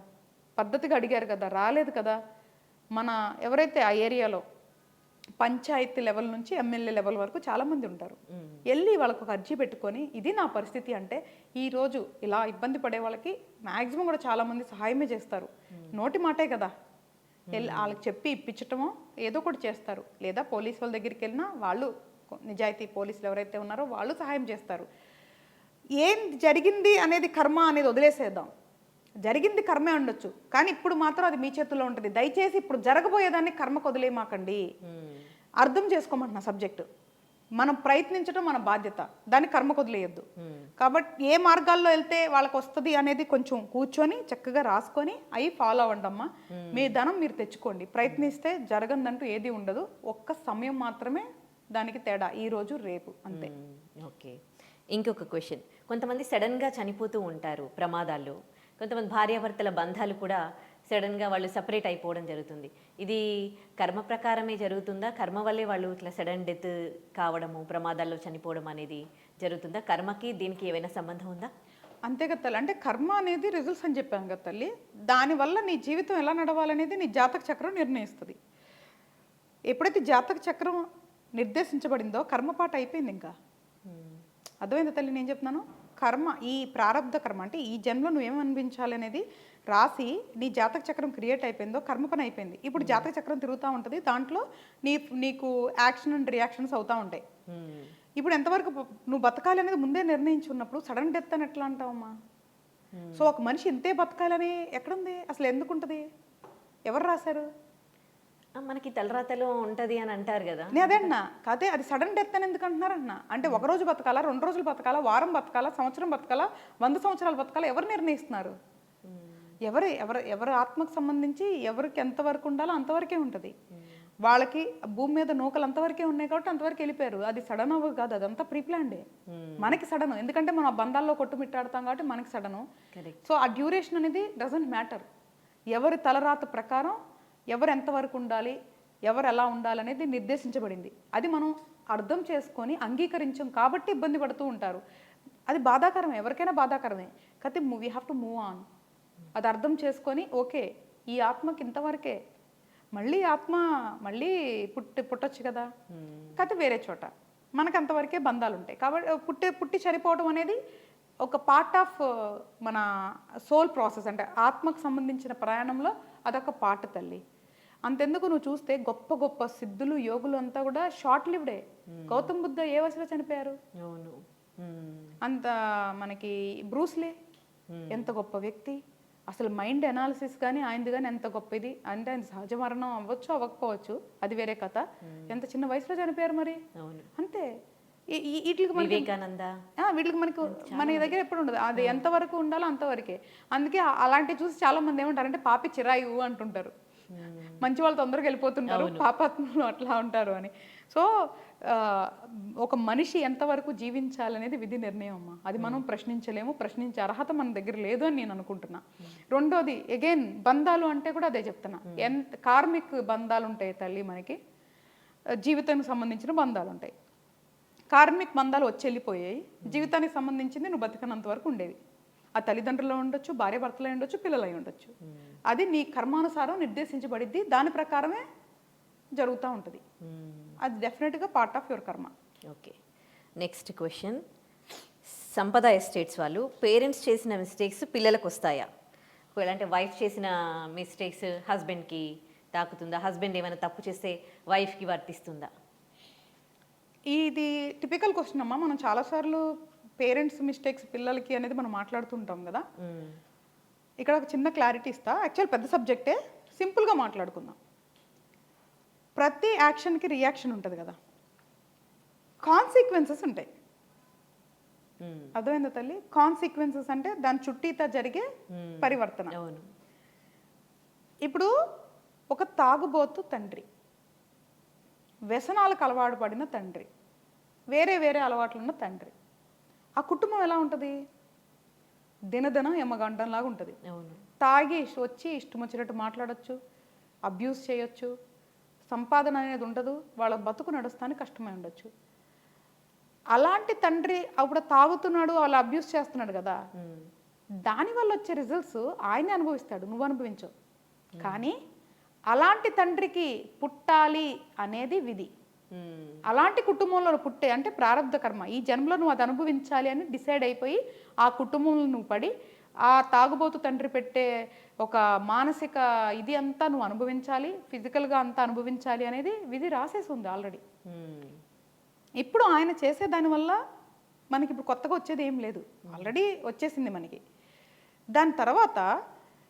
పద్ధతిగా అడిగారు కదా, రాలేదు కదా, మన ఎవరైతే ఆ ఏరియాలో పంచాయతీ లెవెల్ నుంచి ఎమ్మెల్యే లెవెల్ వరకు చాలామంది ఉంటారు. వెళ్ళి వాళ్ళకు ఒక అర్జీ పెట్టుకొని ఇది నా పరిస్థితి అంటే, ఈరోజు ఇలా ఇబ్బంది పడే వాళ్ళకి మ్యాక్సిమం కూడా చాలామంది సహాయమే చేస్తారు. నోటి మాటే కదా, వెళ్ళి వాళ్ళకి చెప్పి ఇప్పించటమో ఏదో ఒకటి చేస్తారు. లేదా పోలీస్ వాళ్ళ దగ్గరికి వెళ్ళినా వాళ్ళు, నిజాయితీ పోలీసులు ఎవరైతే ఉన్నారో వాళ్ళు సహాయం చేస్తారు. ఏం జరిగింది అనేది కర్మ అనేది వదిలేసేద్దాం. జరిగింది కర్మే ఉండొచ్చు కానీ ఇప్పుడు మాత్రం అది మీ చేతుల్లో ఉంటుంది. దయచేసి ఇప్పుడు జరగబోయేదాన్ని కర్మకు వదిలేమాకండి. అర్థం చేసుకోమంటున్నా సబ్జెక్టు. మనం ప్రయత్నించడం మన బాధ్యత, దాన్ని కర్మకు వదిలేయద్దు. కాబట్టి ఏ మార్గాల్లో వెళ్తే వాళ్ళకి వస్తుంది అనేది కొంచెం కూర్చొని చక్కగా రాసుకొని అవి ఫాలో అవ్వండమ్మా. మీ ధనం మీరు తెచ్చుకోండి. ప్రయత్నిస్తే జరగదంటూ ఏది ఉండదు. ఒక్క సమయం మాత్రమే దానికి తేడా, ఈ రోజు రేపు, అంతే. ఓకే. ఇంకొక క్వశ్చన్, కొంతమంది సడన్గా చనిపోతూ ఉంటారు ప్రమాదాల్లో. కొంతమంది భార్యాభర్తల బంధాలు కూడా సడన్గా వాళ్ళు సపరేట్ అయిపోవడం జరుగుతుంది. ఇది కర్మ ప్రకారమే జరుగుతుందా? కర్మ వల్లే వాళ్ళు ఇట్లా సడన్ డెత్ కావడము, ప్రమాదాల్లో చనిపోవడం అనేది జరుగుతుందా? కర్మకి దీనికి ఏమైనా సంబంధం ఉందా? అంతే కదా తల్లి. అంటే కర్మ అనేది రిజల్ట్స్ అని చెప్పాను కదా తల్లి. దానివల్ల నీ జీవితం ఎలా నడవాలనేది నీ జాతక చక్రం నిర్ణయిస్తుంది. ఎప్పుడైతే జాతక చక్రం నిర్దేశించబడిందో కర్మపాట అయిపోయింది. ఇంకా అర్థమైంది తల్లి నేను చెప్తున్నాను. కర్మ, ఈ ప్రారంధ కర్మ అంటే ఈ జన్మలో నువ్వేం అనిపించాలి అనేది రాసి నీ జాతక చక్రం క్రియేట్ అయిపోయిందో కర్మ పని అయిపోయింది. ఇప్పుడు జాతక చక్రం తిరుగుతూ ఉంటుంది. దాంట్లో నీకు యాక్షన్ అండ్ రియాక్షన్స్ అవుతూ ఉంటాయి. ఇప్పుడు ఎంతవరకు నువ్వు బతకాలి అనేది ముందే నిర్ణయించుకున్నప్పుడు సడన్ డెత్ అని ఎట్లా అంటావమ్మా? సో ఒక మనిషి ఇంతే బతకాలని ఎక్కడుంది అసలు? ఎందుకు ఉంటుంది? ఎవరు రాశారు? మనకి తలరాతలో ఉంటది అని అంటారు కదా. నేను అదే అన్నా, కాదే అది సడన్ డెత్ అని ఎందుకు అంటున్నారన్నా? అంటే ఒక రోజు బతకాలా, 2 రోజులు బతకాలా, వారం బతకాలా, సంవత్సరం బతకాలా, 100 సంవత్సరాలు బతకాలా? ఎవరు నిర్ణయిస్తున్నారు? ఎవరి ఆత్మకు సంబంధించి ఎవరికి ఎంతవరకు ఉండాలో అంతవరకే ఉంటుంది. వాళ్ళకి భూమి మీద నూకలు అంతవరకే ఉన్నాయి కాబట్టి అంతవరకు వెళ్ళిపోయారు. అది సడన్ అవ్వదు కాదు, అదంతా ప్రీ ప్లాన్డే. మనకి సడన్, ఎందుకంటే మనం ఆ బంధాల్లో కొట్టుమిట్టాడతాం కాబట్టి మనకి సడను. సో ఆ డ్యూరేషన్ అనేది డజంట్ మ్యాటర్. ఎవరి తలరాత ప్రకారం ఎవరు ఎంతవరకు ఉండాలి, ఎవరు ఎలా ఉండాలనేది నిర్దేశించబడింది. అది మనం అర్థం చేసుకొని అంగీకరించాం కాబట్టి ఇబ్బంది పడుతూ ఉంటారు. అది బాధాకరమే, ఎవరికైనా బాధాకరమే. కాకపోతే we have to move on. అది అర్థం చేసుకొని ఓకే ఈ ఆత్మకి ఇంతవరకే, మళ్ళీ ఆత్మ మళ్ళీ పుట్టొచ్చు కదా, కాకపోతే వేరే చోట. మనకు అంతవరకే బంధాలు ఉంటాయి కాబట్టి పుట్టి చనిపోవడం అనేది ఒక పార్ట్ ఆఫ్ మన సోల్ ప్రాసెస్. అంటే ఆత్మకు సంబంధించిన ప్రయాణంలో అదొక పార్ట్ తల్లి. అంతెందుకు నువ్వు చూస్తే గొప్ప గొప్ప సిద్ధులు యోగులు అంతా కూడా షార్ట్ లివ్డే. గౌతమ్ బుద్ధ ఏ వయసులో చనిపోయారు? అంత మనకి బ్రూస్లీ ఎంత గొప్ప వ్యక్తి, అసలు మైండ్ అనాలిసిస్ కానీ ఆయనది కానీ ఎంత గొప్పది అంటే, ఆయన సహజ మరణం అవ్వచ్చు అవ్వకపోవచ్చు అది వేరే కథ. ఎంత చిన్న వయసులో చనిపోయారు మరి. అంతే. వీటికి మనకి మన దగ్గర ఎప్పుడు ఉండదు. అది ఎంతవరకు ఉండాలో అంతవరకే. అందుకే అలాంటివి చూసి చాలా మంది ఏమంటారంటే పాపి చిరాయు అంటుంటారు. మంచి వాళ్ళు తొందరగా వెళ్ళిపోతుంటారు, పాపాత్మలు అట్లా ఉంటారు అని. సో ఒక మనిషి ఎంతవరకు జీవించాలనేది విధి నిర్ణయం అమ్మా. అది మనం ప్రశ్నించలేము, ప్రశ్నించే అర్హత మన దగ్గర లేదు అని నేను అనుకుంటున్నా. రెండోది అగైన్ బంధాలు అంటే కూడా అదే చెప్తున్నా. ఎంత కార్మిక్ బంధాలు ఉంటాయి తల్లి, మనకి జీవితానికి సంబంధించిన బంధాలు ఉంటాయి. కార్మిక్ బంధాలు వచ్చి వెళ్ళిపోయాయి, జీవితానికి సంబంధించింది నువ్వు బతికినంత వరకు ఉండేవి. ఆ తల్లిదండ్రులు ఉండొచ్చు, భార్య భర్తలు ఉండొచ్చు, పిల్లలు అయి ఉండొచ్చు. అది నీ కర్మానుసారం నిర్దేశించబడిద్ది, దాని ప్రకారమే జరుగుతూ ఉంటుంది. అది డెఫినెట్గా పార్ట్ ఆఫ్ యువర్ కర్మ. Okay, next question. సంపద ఎస్టేట్స్ వాళ్ళు పేరెంట్స్ చేసిన మిస్టేక్స్ పిల్లలకు వస్తాయా? ఒకవేళ అంటే వైఫ్ చేసిన మిస్టేక్స్ హస్బెండ్కి తాకుతుందా? హస్బెండ్ ఏమైనా తప్పు చేస్తే వైఫ్కి వర్తిస్తుందా? ఇది టిపికల్ క్వశ్చన్ అమ్మా. మనం చాలాసార్లు పేరెంట్స్ మిస్టేక్స్ పిల్లలకి అనేది మనం మాట్లాడుతుంటాం కదా. ఇక్కడ ఒక చిన్న క్లారిటీ ఇస్తా. యాక్చువల్ పెద్ద సబ్జెక్టే, సింపుల్గా మాట్లాడుకుందాం. ప్రతి యాక్షన్కి రియాక్షన్ ఉంటుంది కదా, కాన్సిక్వెన్సెస్ ఉంటాయి. అర్థమైందా తల్లి? కాన్సిక్వెన్సెస్ అంటే దాని చుట్టీత జరిగే పరివర్తన. ఇప్పుడు ఒక తాగుబోతు తండ్రి, వ్యసనాలకు అలవాటు పడిన తండ్రి, వేరే వేరే అలవాట్లున్న తండ్రి, ఆ కుటుంబం ఎలా ఉంటుంది? దినదినం యమగండంలాగా ఉంటుంది. తాగి వచ్చి ఇష్టం వచ్చినట్టు మాట్లాడచ్చు, అబ్యూస్ చేయొచ్చు, సంపాదన అనేది ఉండదు, వాళ్ళ బతుకు నడుస్తానికి కష్టమై ఉండొచ్చు. అలాంటి తండ్రి అప్పుడు తాగుతున్నాడు, వాళ్ళు అబ్యూస్ చేస్తున్నాడు కదా, దానివల్ల వచ్చే రిజల్ట్స్ ఆయనే అనుభవిస్తాడు, నువ్వు అనుభవించవు. కానీ అలాంటి తండ్రికి పుట్టాలి అనేది విధి. అలాంటి కుటుంబంలో పుట్టే అంటే ప్రారంధ కర్మ. ఈ జన్మలో నువ్వు అది అనుభవించాలి అని డిసైడ్ అయిపోయి ఆ కుటుంబంలో నువ్వు పడి ఆ తాగుబోతు తండ్రి పెట్టే ఒక మానసిక ఇది అంతా నువ్వు అనుభవించాలి, ఫిజికల్గా అంతా అనుభవించాలి అనేది విధి రాసేసి ఉంది ఆల్రెడీ. ఇప్పుడు ఆయన చేసే దానివల్ల మనకి ఇప్పుడు కొత్తగా వచ్చేది ఏం లేదు, ఆల్రెడీ వచ్చేసింది మనకి. దాని తర్వాత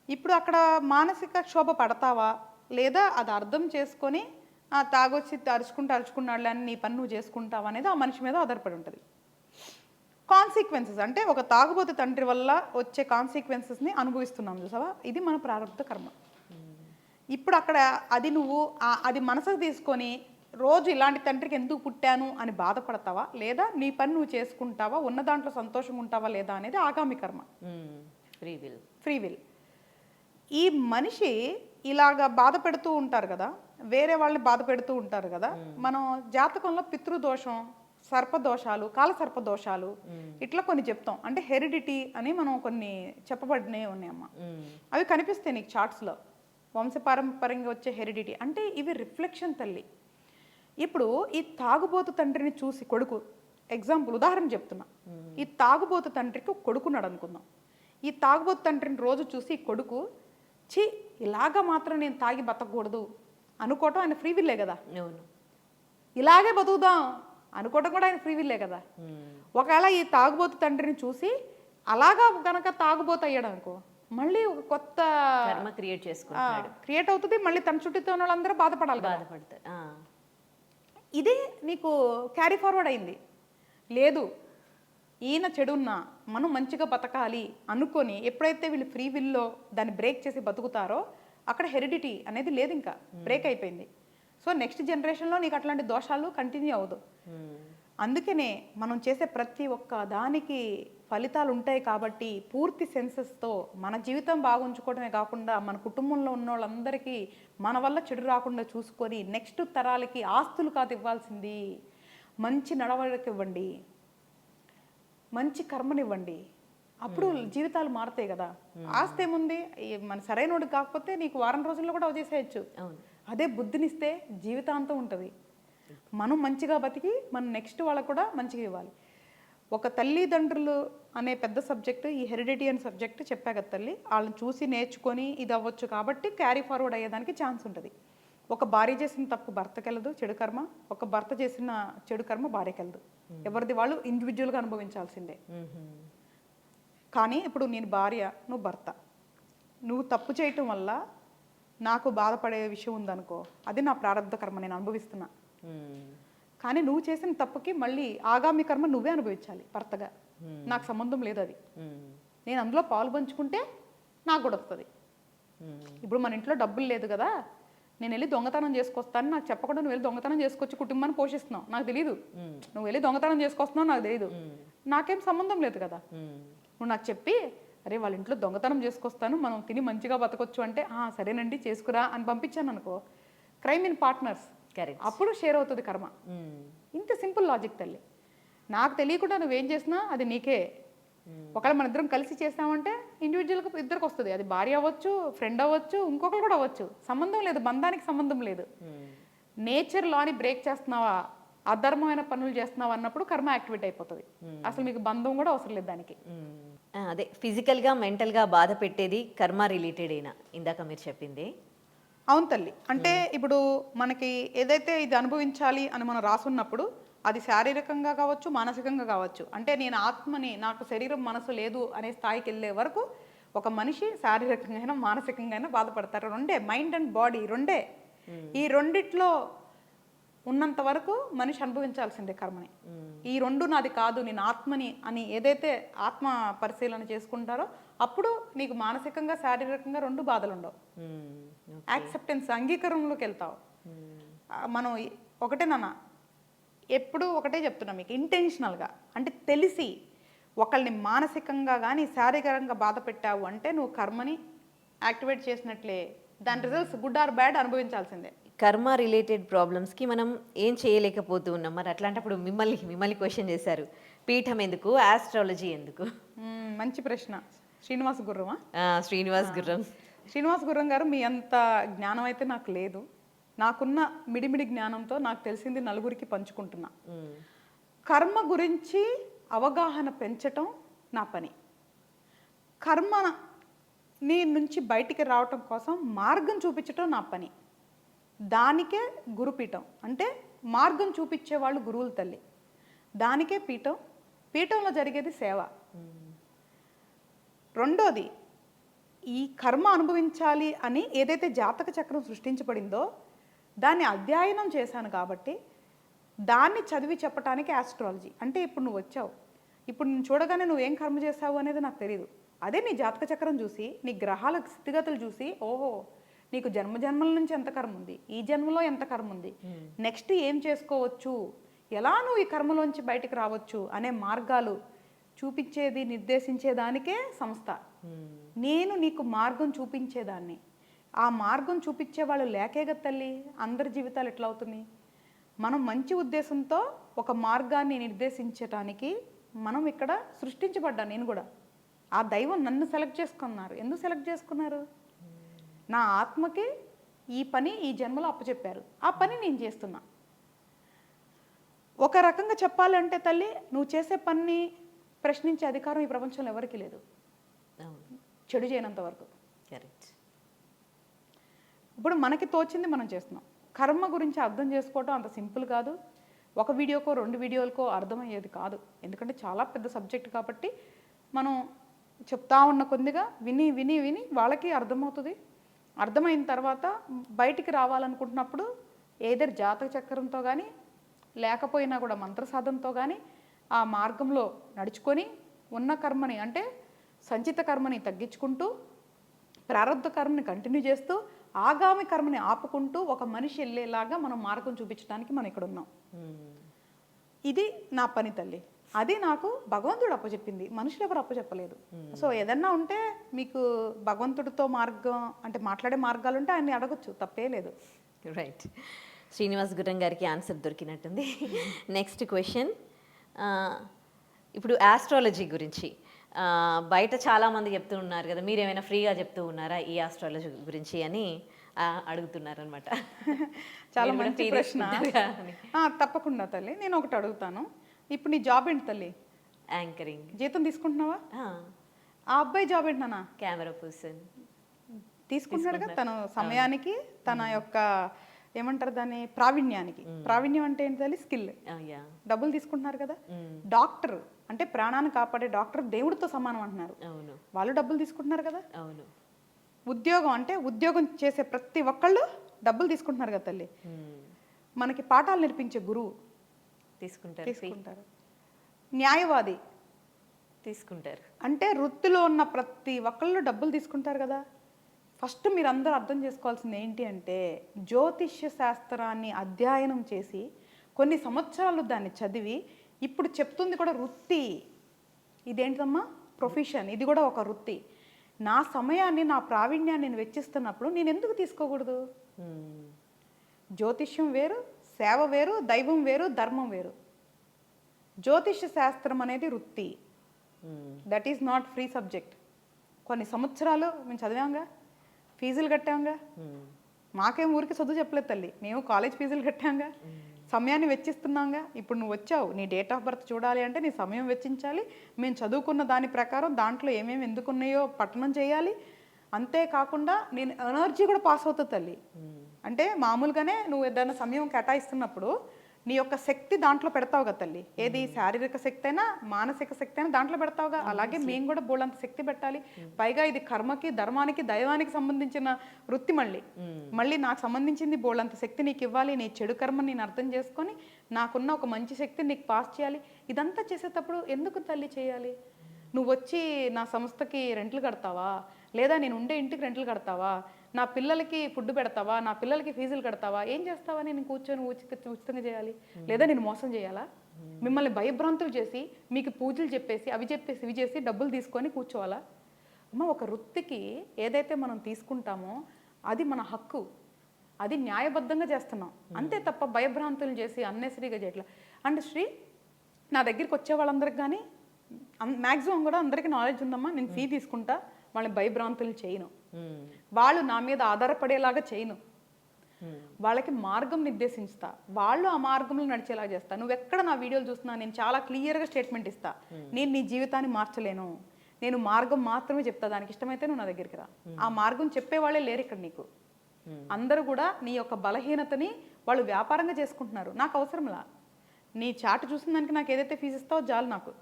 ఇప్పుడు అక్కడ మానసిక క్షోభ పడతావా లేదా అది అర్థం చేసుకొని తాగొచ్చి అరుచుకున్నాడులే అని నీ పని నువ్వు చేసుకుంటావా అనేది ఆ మనిషి మీద ఆధారపడి ఉంటుంది. కాన్సిక్వెన్సెస్ అంటే ఒక తాగుబోతు తండ్రి వల్ల వచ్చే కాన్సిక్వెన్సెస్ని అనుభవిస్తున్నాం చూసావా, ఇది మన ప్రారంభ కర్మ. ఇప్పుడు అక్కడ అది నువ్వు అది మనసుకు తీసుకొని రోజు ఇలాంటి తండ్రికి ఎందుకు పుట్టాను అని బాధపడతావా లేదా నీ పని నువ్వు చేసుకుంటావా, ఉన్న దాంట్లో సంతోషంగా ఉంటావా లేదా అనేది ఆగామి కర్మ, ఫ్రీ విల్. ఈ మనిషి ఇలాగా బాధ పెడుతూ ఉంటారు కదా, వేరే వాళ్ళని బాధ పెడుతూ ఉంటారు కదా. మనం జాతకంలో పితృదోషం, సర్పదోషాలు, కాలసర్పదోషాలు ఇట్లా కొన్ని చెప్తాం. అంటే హెరిడిటీ అని మనం కొన్ని చెప్పబడినవి ఉన్నాయమ్మా, అవి కనిపిస్తాయి నీకు చార్ట్స్లో. వంశపారంపర్యంగా వచ్చే హెరిడిటీ అంటే ఇవి రిఫ్లెక్షన్ తల్లి. ఇప్పుడు ఈ తాగుబోతు తండ్రిని చూసి కొడుకు, ఎగ్జాంపుల్ ఉదాహరణ చెప్తున్నా, ఈ తాగుబోతు తండ్రికి కొడుకున్నాడు అనుకుందాం. ఈ తాగుబోతు తండ్రిని రోజు చూసి ఈ కొడుకు చి ఇలాగా మాత్రం నేను తాగి బతకూడదు అనుకోవటం ఆయన ఫ్రీ విల్లే కదా. ఇలాగే బతుకుదాం అనుకోవడం కూడా ఆయన ఫ్రీ విల్లే కదా. ఒకవేళ ఈ తాగుబోతు తండ్రిని చూసి అలాగా కనుక తాగుబోతు అయ్యాడు అనుకో, మళ్ళీ ఒక కొత్త కర్మ క్రియేట్ చేసుకుంటాడు, క్రియేట్ అవుతుంది. మళ్ళీ తన చుట్టూతో ఉన్న వాళ్ళందరూ బాధపడాలి కదా. బాధపడతాడు. ఇదే నీకు క్యారీ ఫార్వర్డ్ అయింది. లేదు ఈయన చెడున్నా మనం మంచిగా బతకాలి అనుకొని ఎప్పుడైతే వీళ్ళు ఫ్రీ విల్లో దాన్ని బ్రేక్ చేసి బతుకుతారో అక్కడ హెరిడిటీ అనేది లేదు, ఇంకా బ్రేక్ అయిపోయింది. సో నెక్స్ట్ జనరేషన్లో నీకు అట్లాంటి దోషాలు కంటిన్యూ అవ్వదు. అందుకనే మనం చేసే ప్రతి ఒక్క దానికి ఫలితాలు ఉంటాయి కాబట్టి పూర్తి సెన్సెస్తో మన జీవితం బాగుంచుకోవడమే కాకుండా మన కుటుంబంలో ఉన్న వాళ్ళందరికీ మన వల్ల చెడు రాకుండా చూసుకొని నెక్స్ట్ తరాలకి ఆస్తులు కాదు ఇవ్వాల్సింది, మంచి నడవడికి ఇవ్వండి, మంచి కర్మనివ్వండి. అప్పుడు జీవితాలు మారుతాయి కదా. ఆస్తి ఏముంది, మన సరైనోడు కాకపోతే నీకు వారం రోజుల్లో కూడా వదిలేసేయచ్చు. అదే బుద్ధినిస్తే జీవితాంతం ఉంటుంది. మనం మంచిగా బతికి మనం నెక్స్ట్ వాళ్ళకు కూడా మంచిగా ఇవ్వాలి. ఒక తల్లిదండ్రులు అనే పెద్ద సబ్జెక్టు, ఈ హెరిడిటీ అనే సబ్జెక్టు చెప్పా కదా తల్లి, వాళ్ళని చూసి నేర్చుకొని ఇది అవ్వచ్చు కాబట్టి క్యారీ ఫార్వర్డ్ అయ్యేదానికి ఛాన్స్ ఉంటుంది. ఒక భార్య చేసిన తప్పు భర్తకి వెళ్ళదు చెడు కర్మ, ఒక భర్త చేసిన చెడు కర్మ భార్యకి వెళ్ళదు. ఎవరిది వాళ్ళు ఇండివిజువల్గా అనుభవించాల్సిందే. కానీ ఇప్పుడు నేను భార్య, నువ్వు భర్త, నువ్వు తప్పు చేయటం వల్ల నాకు బాధపడే విషయం ఉందనుకో, అది నా ప్రారంభ కర్మ, నేను అనుభవిస్తున్నా. కానీ నువ్వు చేసిన తప్పుకి మళ్ళీ ఆగామి కర్మ నువ్వే అనుభవించాలి భర్తగా. నాకు సంబంధం లేదు అది. నేను అందులో పాలు పంచుకుంటే నాకు కూడా వస్తుంది. ఇప్పుడు మన ఇంట్లో డబ్బులు లేదు కదా, నేను వెళ్ళి దొంగతనం చేసుకొస్తాను నాకు చెప్పకుండా నువ్వు వెళ్ళి దొంగతనం చేసుకొచ్చి కుటుంబాన్ని పోషిస్తున్నావు, నాకు తెలీదు. నువ్వు వెళ్ళి దొంగతనం చేసుకొస్తున్నావు నాకు తెలీదు, నాకేం సంబంధం లేదు కదా. నువ్వు నాకు చెప్పి అరే వాళ్ళ ఇంట్లో దొంగతనం చేసుకొస్తాను మనం తిని మంచిగా బతకొచ్చు అంటే సరేనండి చేసుకురా అని పంపించాను అనుకో, క్రైమ్ ఇన్ పార్ట్నర్స్, అప్పుడు షేర్ అవుతుంది కర్మ. ఇంత సింపుల్ లాజిక్ తల్లి. నాకు తెలియకుండా నువ్వేం చేసినా అది నీకే. ఒకవేళ మన ఇద్దరం కలిసి చేస్తామంటే ఇండివిజువల్గా ఇద్దరికి వస్తుంది. అది భార్య అవ్వచ్చు, ఫ్రెండ్ అవ్వచ్చు, ఇంకొకరు కూడా అవ్వచ్చు, సంబంధం లేదు, బంధానికి సంబంధం లేదు. నేచర్ లాని బ్రేక్ చేస్తున్నావా, అధర్మమైన పనులు చేస్తున్నావా అన్నప్పుడు కర్మ యాక్టివేట్ అయిపోతుంది. అసలు మీకు బంధం కూడా అవసరం లేదు దానికి. అదే ఫిజికల్గా మెంటల్గా బాధ పెట్టేది కర్మ రిలేటెడ్ అయినా ఇందాక మీరు చెప్పింది. అవును తల్లి. అంటే ఇప్పుడు మనకి ఏదైతే ఇది అనుభవించాలి అని మనం రాసున్నప్పుడు అది శారీరకంగా కావచ్చు, మానసికంగా కావచ్చు. అంటే నేను ఆత్మని, నాకు శరీరం మనసు లేదు అనే స్థాయికి వెళ్ళే వరకు ఒక మనిషి శారీరకంగా అయినా మానసికంగా అయినా బాధపడతారు. రెండే, మైండ్ అండ్ బాడీ రెండే. ఈ రెండిట్లో ఉన్నంత వరకు మనిషి అనుభవించాల్సిందే కర్మని. ఈ రెండు నాది కాదు, నేను ఆత్మని అని ఏదైతే ఆత్మ పరిశీలన చేసుకుంటారో అప్పుడు నీకు మానసికంగా శారీరకంగా రెండు బాధలు ఉండవు. యాక్సెప్టెన్స్, అంగీకారంలోకి వెళ్తావు. మనం ఒకటే నాన్న ఎప్పుడు ఒకటే చెప్తున్నా మీకు, ఇంటెన్షనల్గా అంటే తెలిసి ఒకళ్ళని మానసికంగా కానీ శారీరకంగా బాధ పెట్టావు అంటే నువ్వు కర్మని యాక్టివేట్ చేసినట్లే. దాని రిజల్ట్స్ గుడ్ ఆర్ బ్యాడ్ అనుభవించాల్సిందే. కర్మ రిలేటెడ్ ప్రాబ్లమ్స్కి మనం ఏం చేయలేకపోతూ ఉన్నాం. మరి అట్లాంటప్పుడు మిమ్మల్ని క్వశ్చన్ చేశారు, పీఠం ఎందుకు, ఆస్ట్రాలజీ ఎందుకు? మంచి ప్రశ్న. శ్రీనివాస్ గుర్రమా? శ్రీనివాస్ గుర్రం. శ్రీనివాస్ గుర్రం గారు, మీ అంత జ్ఞానం అయితే నాకు లేదు. నాకున్న మిడిమిడి జ్ఞానంతో నాకు తెలిసింది నలుగురికి పంచుకుంటున్నా. కర్మ గురించి అవగాహన పెంచటం నా పని. కర్మ నీ నుంచి బయటికి రావటం కోసం మార్గం చూపించటం నా పని. దానికే గురుపీఠం. అంటే మార్గం చూపించే వాళ్ళు గురువుల తల్లి, దానికే పీఠం. పీఠంలో జరిగేది సేవ. రెండోది, ఈ కర్మ అనుభవించాలి అని ఏదైతే జాతక చక్రం సృష్టించబడిందో దాన్ని అధ్యయనం చేశాను కాబట్టి దాన్ని చదివి చెప్పడానికి ఆస్ట్రాలజీ. అంటే ఇప్పుడు నువ్వు వచ్చావు, ఇప్పుడు నేను చూడగానే నువ్వేం కర్మ చేసావు అనేది నాకు తెలియదు. అదే నీ జాతక చక్రం చూసి, నీ గ్రహాల స్థితిగతులు చూసి, ఓహో నీకు జన్మజన్మల నుంచి ఎంత కర్మ ఉంది, ఈ జన్మలో ఎంత కర్మ ఉంది, నెక్స్ట్ ఏం చేసుకోవచ్చు, ఎలా నువ్వు ఈ కర్మలోంచి బయటకు రావచ్చు అనే మార్గాలు చూపించేది, నిర్దేశించేదానికే సంస్థ. నేను నీకు మార్గం చూపించేదాన్ని. ఆ మార్గం చూపించే వాళ్ళు లేకేగా తల్లి అందరి జీవితాలు ఎట్లా అవుతున్నాయి. మనం మంచి ఉద్దేశంతో ఒక మార్గాన్ని నిర్దేశించటానికి మనం ఇక్కడ సృష్టించబడ్డా. నేను కూడా ఆ దైవం నన్ను సెలెక్ట్ చేసుకున్నారు. ఎందుకు సెలెక్ట్ చేసుకున్నారు? నా ఆత్మకి ఈ పని ఈ జన్మలో అప్పచెప్పారు, ఆ పని నేను చేస్తున్నా. ఒక రకంగా చెప్పాలంటే తల్లి, నువ్వు చేసే పని ప్రశ్నించే అధికారం ఈ ప్రపంచంలో ఎవరికీ లేదు, చెడు చేయనంత వరకు. కరెక్ట్. ఇప్పుడు మనకి తోచింది మనం చేస్తున్నాం. కర్మ గురించి అర్థం చేసుకోవటం అంత సింపుల్ కాదు. ఒక వీడియోకో 2 వీడియోలకో అర్థమయ్యేది కాదు. ఎందుకంటే చాలా పెద్ద సబ్జెక్ట్ కాబట్టి మనం చెప్తా ఉన్న కొద్దిగా విని విని విని వాళ్ళకి అర్థమవుతుంది. అర్థమైన తర్వాత బయటికి రావాలనుకుంటున్నప్పుడు ఏదర్ జాతక చక్రంతో కానీ లేకపోయినా కూడా మంత్ర సాధనతో కానీ ఆ మార్గంలో నడుచుకొని ఉన్న కర్మని అంటే సంచిత కర్మని తగ్గించుకుంటూ ప్రారంభ కర్మని కంటిన్యూ చేస్తూ ఆగామి కర్మని ఆపుకుంటూ ఒక మనిషి వెళ్ళేలాగా మనం మార్గం చూపించడానికి మనం ఇక్కడ ఉన్నాం. ఇది నా పని తల్లి. అది నాకు భగవంతుడు అప్పచెప్పింది, మనుషులు ఎవరు అప్పచెప్పలేదు. సో ఏదన్నా ఉంటే మీకు భగవంతుడితో మార్గం అంటే మాట్లాడే మార్గాలు ఉంటే ఆయన్ని అడగొచ్చు, తప్పే లేదు. రైట్. శ్రీనివాస్ గురం గారికి ఆన్సర్ దొరికినట్టుంది. నెక్స్ట్ క్వశ్చన్, ఇప్పుడు ఆస్ట్రాలజీ గురించి బయట చాలామంది చెప్తూ ఉన్నారు కదా, మీరేమైనా ఫ్రీగా చెప్తూ ఉన్నారా ఈ ఆస్ట్రాలజీ గురించి అని అడుగుతున్నారు అనమాట. చాలా మంచి ప్రశ్న. తప్పకుండా తల్లి, నేను ఒకటి అడుగుతాను. ఇప్పుడు నీ జాబ్ ఏంటి తల్లి? యాంకరింగ్. జీతం తీసుకుంటున్నావా? ఆ అబ్బాయి జాబ్ ఏంటి నాన్న? Camera person. తీసుకుంటున్నాడుగా తన సమయానికి, తన యొక్క ఏమంటారు దాన్ని, ప్రావీణ్యానికి. ప్రావీణ్యం అంటే ఏంటి తల్లి? స్కిల్. డబ్బులు తీసుకుంటున్నారు కదా. డాక్టర్ అంటే ప్రాణాన్ని కాపాడే డాక్టర్ దేవుడితో సమానం అంటున్నారు. అవును, వాళ్ళు డబ్బులు తీసుకుంటున్నారు కదా. అవును. ఉద్యోగం అంటే ఉద్యోగం చేసే ప్రతి ఒక్కళ్ళు డబ్బులు తీసుకుంటున్నారు కదా తల్లి. మనకి పాఠాలు నేర్పించే గురువు తీసుకుంటారు. న్యాయవాది తీసుకుంటారు. అంటే వృత్తిలో ఉన్న ప్రతి ఒక్కళ్ళు డబ్బులు తీసుకుంటారు కదా. ఫస్ట్ మీరు అందరూ అర్థం చేసుకోవాల్సింది ఏంటి అంటే, జ్యోతిష్య శాస్త్రాన్ని అధ్యయనం చేసి కొన్ని సంవత్సరాలు దాన్ని చదివి ఇప్పుడు చెప్తుంది కూడా వృత్తి. ఇదేంటమ్మా? ప్రొఫెషన్. ఇది కూడా ఒక వృత్తి. నా సమయాన్ని, నా ప్రావీణ్యాన్ని నేను వెచ్చిస్తున్నప్పుడు నేను ఎందుకు తీసుకోకూడదు? జ్యోతిష్యం వేరు, సేవ వేరు, దైవం వేరు, ధర్మం వేరు. జ్యోతిష్య శాస్త్రం అనేది వృత్తి. That is not free subject. కొన్ని సంవత్సరాలు మేము చదివాంగా, ఫీజులు కట్టాంగా. మాకేం ఊరికి చదువు చెప్పలేదు తల్లి, మేము కాలేజ్ ఫీజులు కట్టాంగా, సమయాన్ని వెచ్చిస్తున్నాంగా. ఇప్పుడు నువ్వు వచ్చావు, నీ డేట్ ఆఫ్ బర్త్ చూడాలి అంటే నీ సమయం వెచ్చించాలి. మేము చదువుకున్న దాని ప్రకారం దాంట్లో ఏమేమి ఎందుకున్నాయో పఠనం చేయాలి. అంతేకాకుండా నేను ఎనర్జీ కూడా పాస్ అవుతుంది తల్లి. అంటే మామూలుగానే నువ్వు ఏదైనా సమయం కేటాయిస్తున్నప్పుడు నీ యొక్క శక్తి దాంట్లో పెడతావు కదా తల్లి. ఏది శారీరక శక్తి అయినా మానసిక శక్తి అయినా దాంట్లో పెడతావుగా. అలాగే మేము కూడా బోళ్ళంత శక్తి పెట్టాలి. పైగా ఇది కర్మకి, ధర్మానికి, దైవానికి సంబంధించిన వృత్తి. మళ్ళీ నాకు సంబంధించింది బోళ్ళంత శక్తి నీకు ఇవ్వాలి. నీ చెడు కర్మని నేను అర్థం చేసుకొని నాకున్న ఒక మంచి శక్తిని నీకు పాస్ చేయాలి. ఇదంతా చేసేటప్పుడు ఎందుకు తల్లి చేయాలి? నువ్వు వచ్చి నా సంస్థకి రెంట్లు కడతావా, లేదా నేను ఉండే ఇంటికి రెంట్లు కడతావా, నా పిల్లలకి ఫుడ్ పెడతావా, నా పిల్లలకి ఫీజులు కడతావా, ఏం చేస్తావా? నేను కూర్చొని ఉచితంగా చేయాలి, లేదా నేను మోసం చేయాలా? మిమ్మల్ని భయభ్రాంతులు చేసి మీకు పూజలు చెప్పేసి అవి చెప్పేసి ఇవి చేసి డబ్బులు తీసుకొని కూర్చోవాలా? అమ్మ, ఒక వృత్తికి ఏదైతే మనం తీసుకుంటామో అది మన హక్కు, అది న్యాయబద్ధంగా చేస్తున్నాం అంతే తప్ప భయభ్రాంతులు చేసి అన్నెసరీగా చేయట్లా. అండ్ శ్రీ, నా దగ్గరికి వచ్చే వాళ్ళందరికి కానీ మ్యాక్సిమం కూడా అందరికీ నాలెడ్జ్ ఉందమ్మా. నేను ఫీ తీసుకుంటా, వాళ్ళని భయభ్రాంతులు చేయను, వాళ్ళు నా మీద ఆధారపడేలాగా చేయను, వాళ్ళకి మార్గం నిర్దేశిస్తా, వాళ్ళు ఆ మార్గంలో నడిచేలా చేస్తా. నువ్వు ఎక్కడ నా వీడియోలు చూస్తున్నా నేను చాలా క్లియర్గా స్టేట్మెంట్ ఇస్తా, నేను నీ జీవితాన్ని మార్చలేను, నేను మార్గం మాత్రమే చెప్తా, దానికి ఇష్టమైతే నువ్వు నా దగ్గరికి రా. ఆ మార్గం చెప్పేవాళ్ళే లేరు ఇక్కడ నీకు. అందరూ కూడా నీ యొక్క బలహీనతని వాళ్ళు వ్యాపారంగా చేసుకుంటున్నారు. నాకు అవసరంలా. నీ చాటు చూసిన దానికి నాకు ఏదైతే ఫీజు ఇస్తావో చాలు నాకు.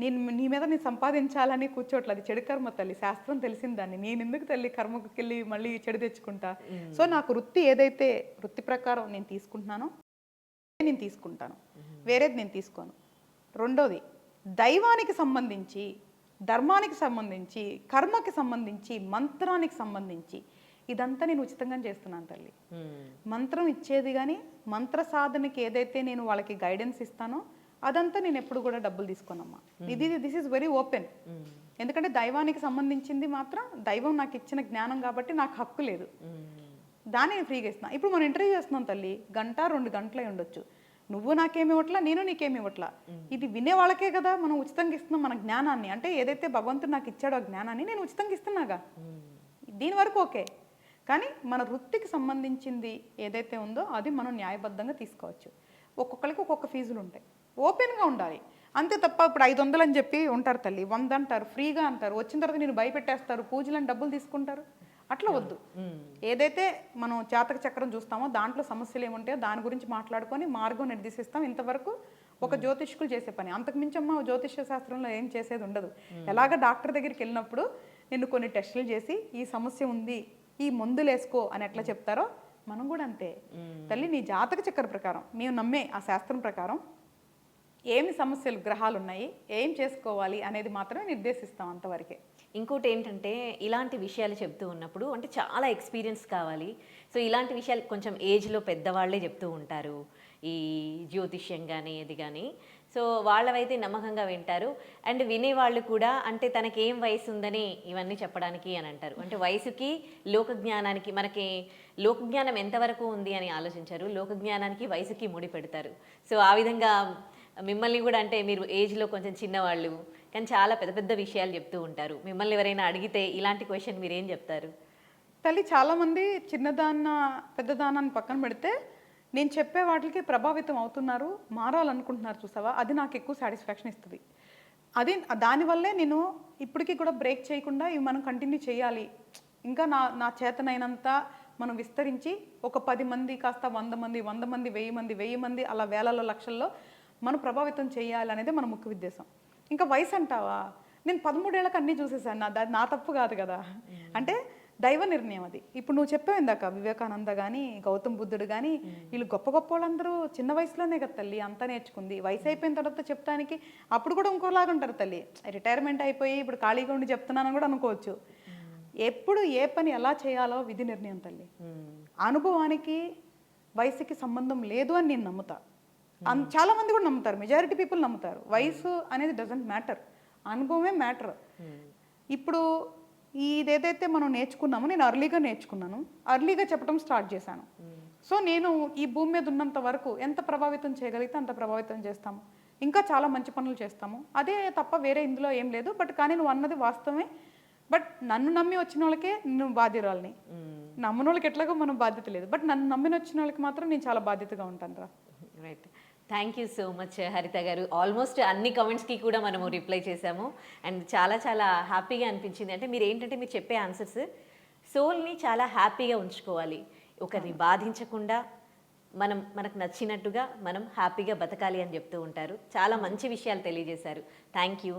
నేను నీ మీద నేను సంపాదించాలని కూర్చోట్లేదు. అది చెడు కర్మ తల్లి. శాస్త్రం తెలిసిన దాన్ని నేను ఎందుకు తల్లి కర్మకి వెళ్ళి మళ్ళీ చెడు తెచ్చుకుంటా? సో నాకు వృత్తి ఏదైతే వృత్తి ప్రకారం నేను తీసుకుంటున్నానో నేను తీసుకుంటాను, వేరేది నేను తీసుకోను. రెండోది, దైవానికి సంబంధించి, ధర్మానికి సంబంధించి, కర్మకి సంబంధించి, మంత్రానికి సంబంధించి ఇదంతా నేను ఉచితంగా చేస్తున్నాను తల్లి. మంత్రం ఇచ్చేది కానీ మంత్ర సాధనకి ఏదైతే నేను వాళ్ళకి గైడెన్స్ ఇస్తానో అదంతా నేను ఎప్పుడు కూడా డబ్బులు తీసుకోనమ్మా. This is very open. ఎందుకంటే దైవానికి సంబంధించింది మాత్రం దైవం నాకు ఇచ్చిన జ్ఞానం కాబట్టి నాకు హక్కు లేదు, దాన్ని నేను ఫ్రీగా ఇస్తున్నా. ఇప్పుడు మనం ఇంటర్వ్యూ చేస్తున్నాం తల్లి, 1-2 గంటలే ఉండొచ్చు. నువ్వు నాకేమి ఇవ్వట్లా, నేను నీకేమి ఇవ్వట్లా. ఇది వినే వాళ్ళకే కదా మనం ఉచితంగా ఇస్తున్నాం మన జ్ఞానాన్ని. అంటే ఏదైతే భగవంతుడు నాకు ఇచ్చాడో ఆ జ్ఞానాన్ని నేను ఉచితంగా ఇస్తున్నాగా. దీని వరకు ఓకే. కానీ మన వృత్తికి సంబంధించింది ఏదైతే ఉందో అది మనం న్యాయబద్ధంగా తీసుకోవచ్చు. ఒక్కొక్కరికి ఒక్కొక్క ఫీజులు ఉంటాయి, ఓపెన్గా ఉండాలి అంతే తప్ప. ఇప్పుడు 500 అని చెప్పి ఉంటారు తల్లి, 100 అంటారు, ఫ్రీగా అంటారు, వచ్చిన తర్వాత నేను భయపెట్టేస్తారు, పూజలని డబ్బులు తీసుకుంటారు. అట్లా వద్దు. ఏదైతే మనం జాతక చక్రం చూస్తామో దాంట్లో సమస్యలు ఏముంటాయో దాని గురించి మాట్లాడుకొని మార్గం నిర్దేశిస్తాం. ఇంతవరకు ఒక జ్యోతిష్కులు చేసే పని. అంతకు మించమ్మ జ్యోతిష్య శాస్త్రంలో ఏం చేసేది ఉండదు. ఎలాగ డాక్టర్ దగ్గరికి వెళ్ళినప్పుడు నిన్ను కొన్ని టెస్టులు చేసి ఈ సమస్య ఉంది, ఈ మందులు వేసుకో అని ఎట్లా చెప్తారో మనం కూడా అంతే. తల్లి నీ జాతక చక్ర ప్రకారం మేము నమ్మే ఆ శాస్త్రం ప్రకారం ఏమి సమస్యలు గ్రహాలు ఉన్నాయి, ఏం చేసుకోవాలి అనేది మాత్రమే నిర్దేశిస్తాం, అంతవరకే. ఇంకోటి ఏంటంటే ఇలాంటి విషయాలు చెప్తూ ఉన్నప్పుడు అంటే చాలా ఎక్స్పీరియన్స్ కావాలి. సో ఇలాంటి విషయాలు కొంచెం ఏజ్లో పెద్దవాళ్ళే చెప్తూ ఉంటారు, ఈ జ్యోతిష్యం కానీ ఇది కానీ. సో వాళ్ళవైతే నమ్మకంగా వింటారు. అండ్ వినేవాళ్ళు కూడా అంటే తనకి ఏం వయసు ఉందని ఇవన్నీ చెప్పడానికి అని అంటారు. అంటే వయసుకి లోకజ్ఞానానికి, మనకి లోకజ్ఞానం ఎంతవరకు ఉంది అని ఆలోచించారు, లోకజ్ఞానానికి వయసుకి ముడి పెడతారు. సో ఆ విధంగా మిమ్మల్ని కూడా అంటే మీరు ఏజ్లో కొంచెం చిన్నవాళ్ళు కానీ చాలా పెద్ద పెద్ద విషయాలు చెప్తూ ఉంటారు. మిమ్మల్ని ఎవరైనా అడిగితే ఇలాంటి క్వశ్చన్ మీరేం చెప్తారు? తల్లి చాలామంది చిన్నదాన్న పెద్దదానాన్ని పక్కన పెడితే నేను చెప్పే వాటికి ప్రభావితం అవుతున్నారు, మారాలనుకుంటున్నారు. చూసావా, అది నాకు ఎక్కువ సాటిస్ఫాక్షన్ ఇస్తుంది. అది దానివల్లే నేను ఇప్పటికీ కూడా బ్రేక్ చేయకుండా ఇవి మనం కంటిన్యూ చేయాలి. ఇంకా నా చేతనైనంత మనం విస్తరించి ఒక 10 మంది కాస్త 100 మంది, 100 మంది, 1000 మంది అలా వేలలో లక్షల్లో మనం ప్రభావితం చేయాలి అనేది మన ముఖ్య ఉద్దేశం. ఇంకా వయసు అంటావా, నేను 13 ఏళ్ళకి అన్నీ చూసేసాను. నా తప్పు కాదు కదా. అంటే దైవ నిర్ణయం అది. ఇప్పుడు నువ్వు చెప్పావు ఇందాక వివేకానంద కానీ, గౌతమ్ బుద్ధుడు కానీ, వీళ్ళు గొప్ప గొప్ప వాళ్ళందరూ చిన్న వయసులోనే కదా తల్లి అంతా నేర్చుకుంది. వయసు అయిపోయిన తర్వాత చెప్తానికి అప్పుడు కూడా ఇంకోలాగా ఉంటారు తల్లి. రిటైర్మెంట్ అయిపోయి ఇప్పుడు ఖాళీగా ఉండి చెప్తున్నానని కూడా అనుకోవచ్చు. ఎప్పుడు ఏ పని ఎలా చేయాలో విధి నిర్ణయం తల్లి. అనుభవానికి వయసుకి సంబంధం లేదు అని నేను నమ్ముతా. చాలా మంది కూడా నమ్ముతారు, మెజారిటీ పీపుల్ నమ్ముతారు. వయసు అనేది డజంట్ మ్యాటర్, అనుభవమే మ్యాటర్. ఇప్పుడు ఇదేదైతే మనం నేర్చుకున్నామో, నేను అర్లీగా నేర్చుకున్నాను, అర్లీగా చెప్పడం స్టార్ట్ చేశాను. సో నేను ఈ భూమి మీద ఉన్నంత వరకు ఎంత ప్రభావితం చేయగలిగితే అంత ప్రభావితం చేస్తాము. ఇంకా చాలా మంచి పనులు చేస్తాము. అదే తప్ప వేరే ఇందులో ఏం లేదు. బట్ కానీ నువ్వు అన్నది వాస్తవమే. బట్ నన్ను నమ్మి వచ్చిన వాళ్ళకే నేను బాధ్యురాలని. నమ్మిన వాళ్ళకి ఎట్లాగో మనం బాధ్యత లేదు. బట్ నన్ను నమ్మిన వచ్చిన వాళ్ళకి మాత్రం నేను చాలా బాధ్యతగా ఉంటాను రా. Right, thank you so much హరిత గారు. ఆల్మోస్ట్ అన్ని కమెంట్స్కి కూడా మనము రిప్లై చేసాము. అండ్ చాలా చాలా హ్యాపీగా అనిపించింది. అంటే మీరు ఏంటంటే మీరు చెప్పే ఆన్సర్స్ సోల్ని చాలా హ్యాపీగా ఉంచుకోవాలి, ఒకరిని బాధించకుండా మనకు నచ్చినట్టుగా మనం హ్యాపీగా బతకాలి అని చెప్తూ ఉంటారు. చాలా మంచి విషయాలు తెలియజేశారు. Thank you.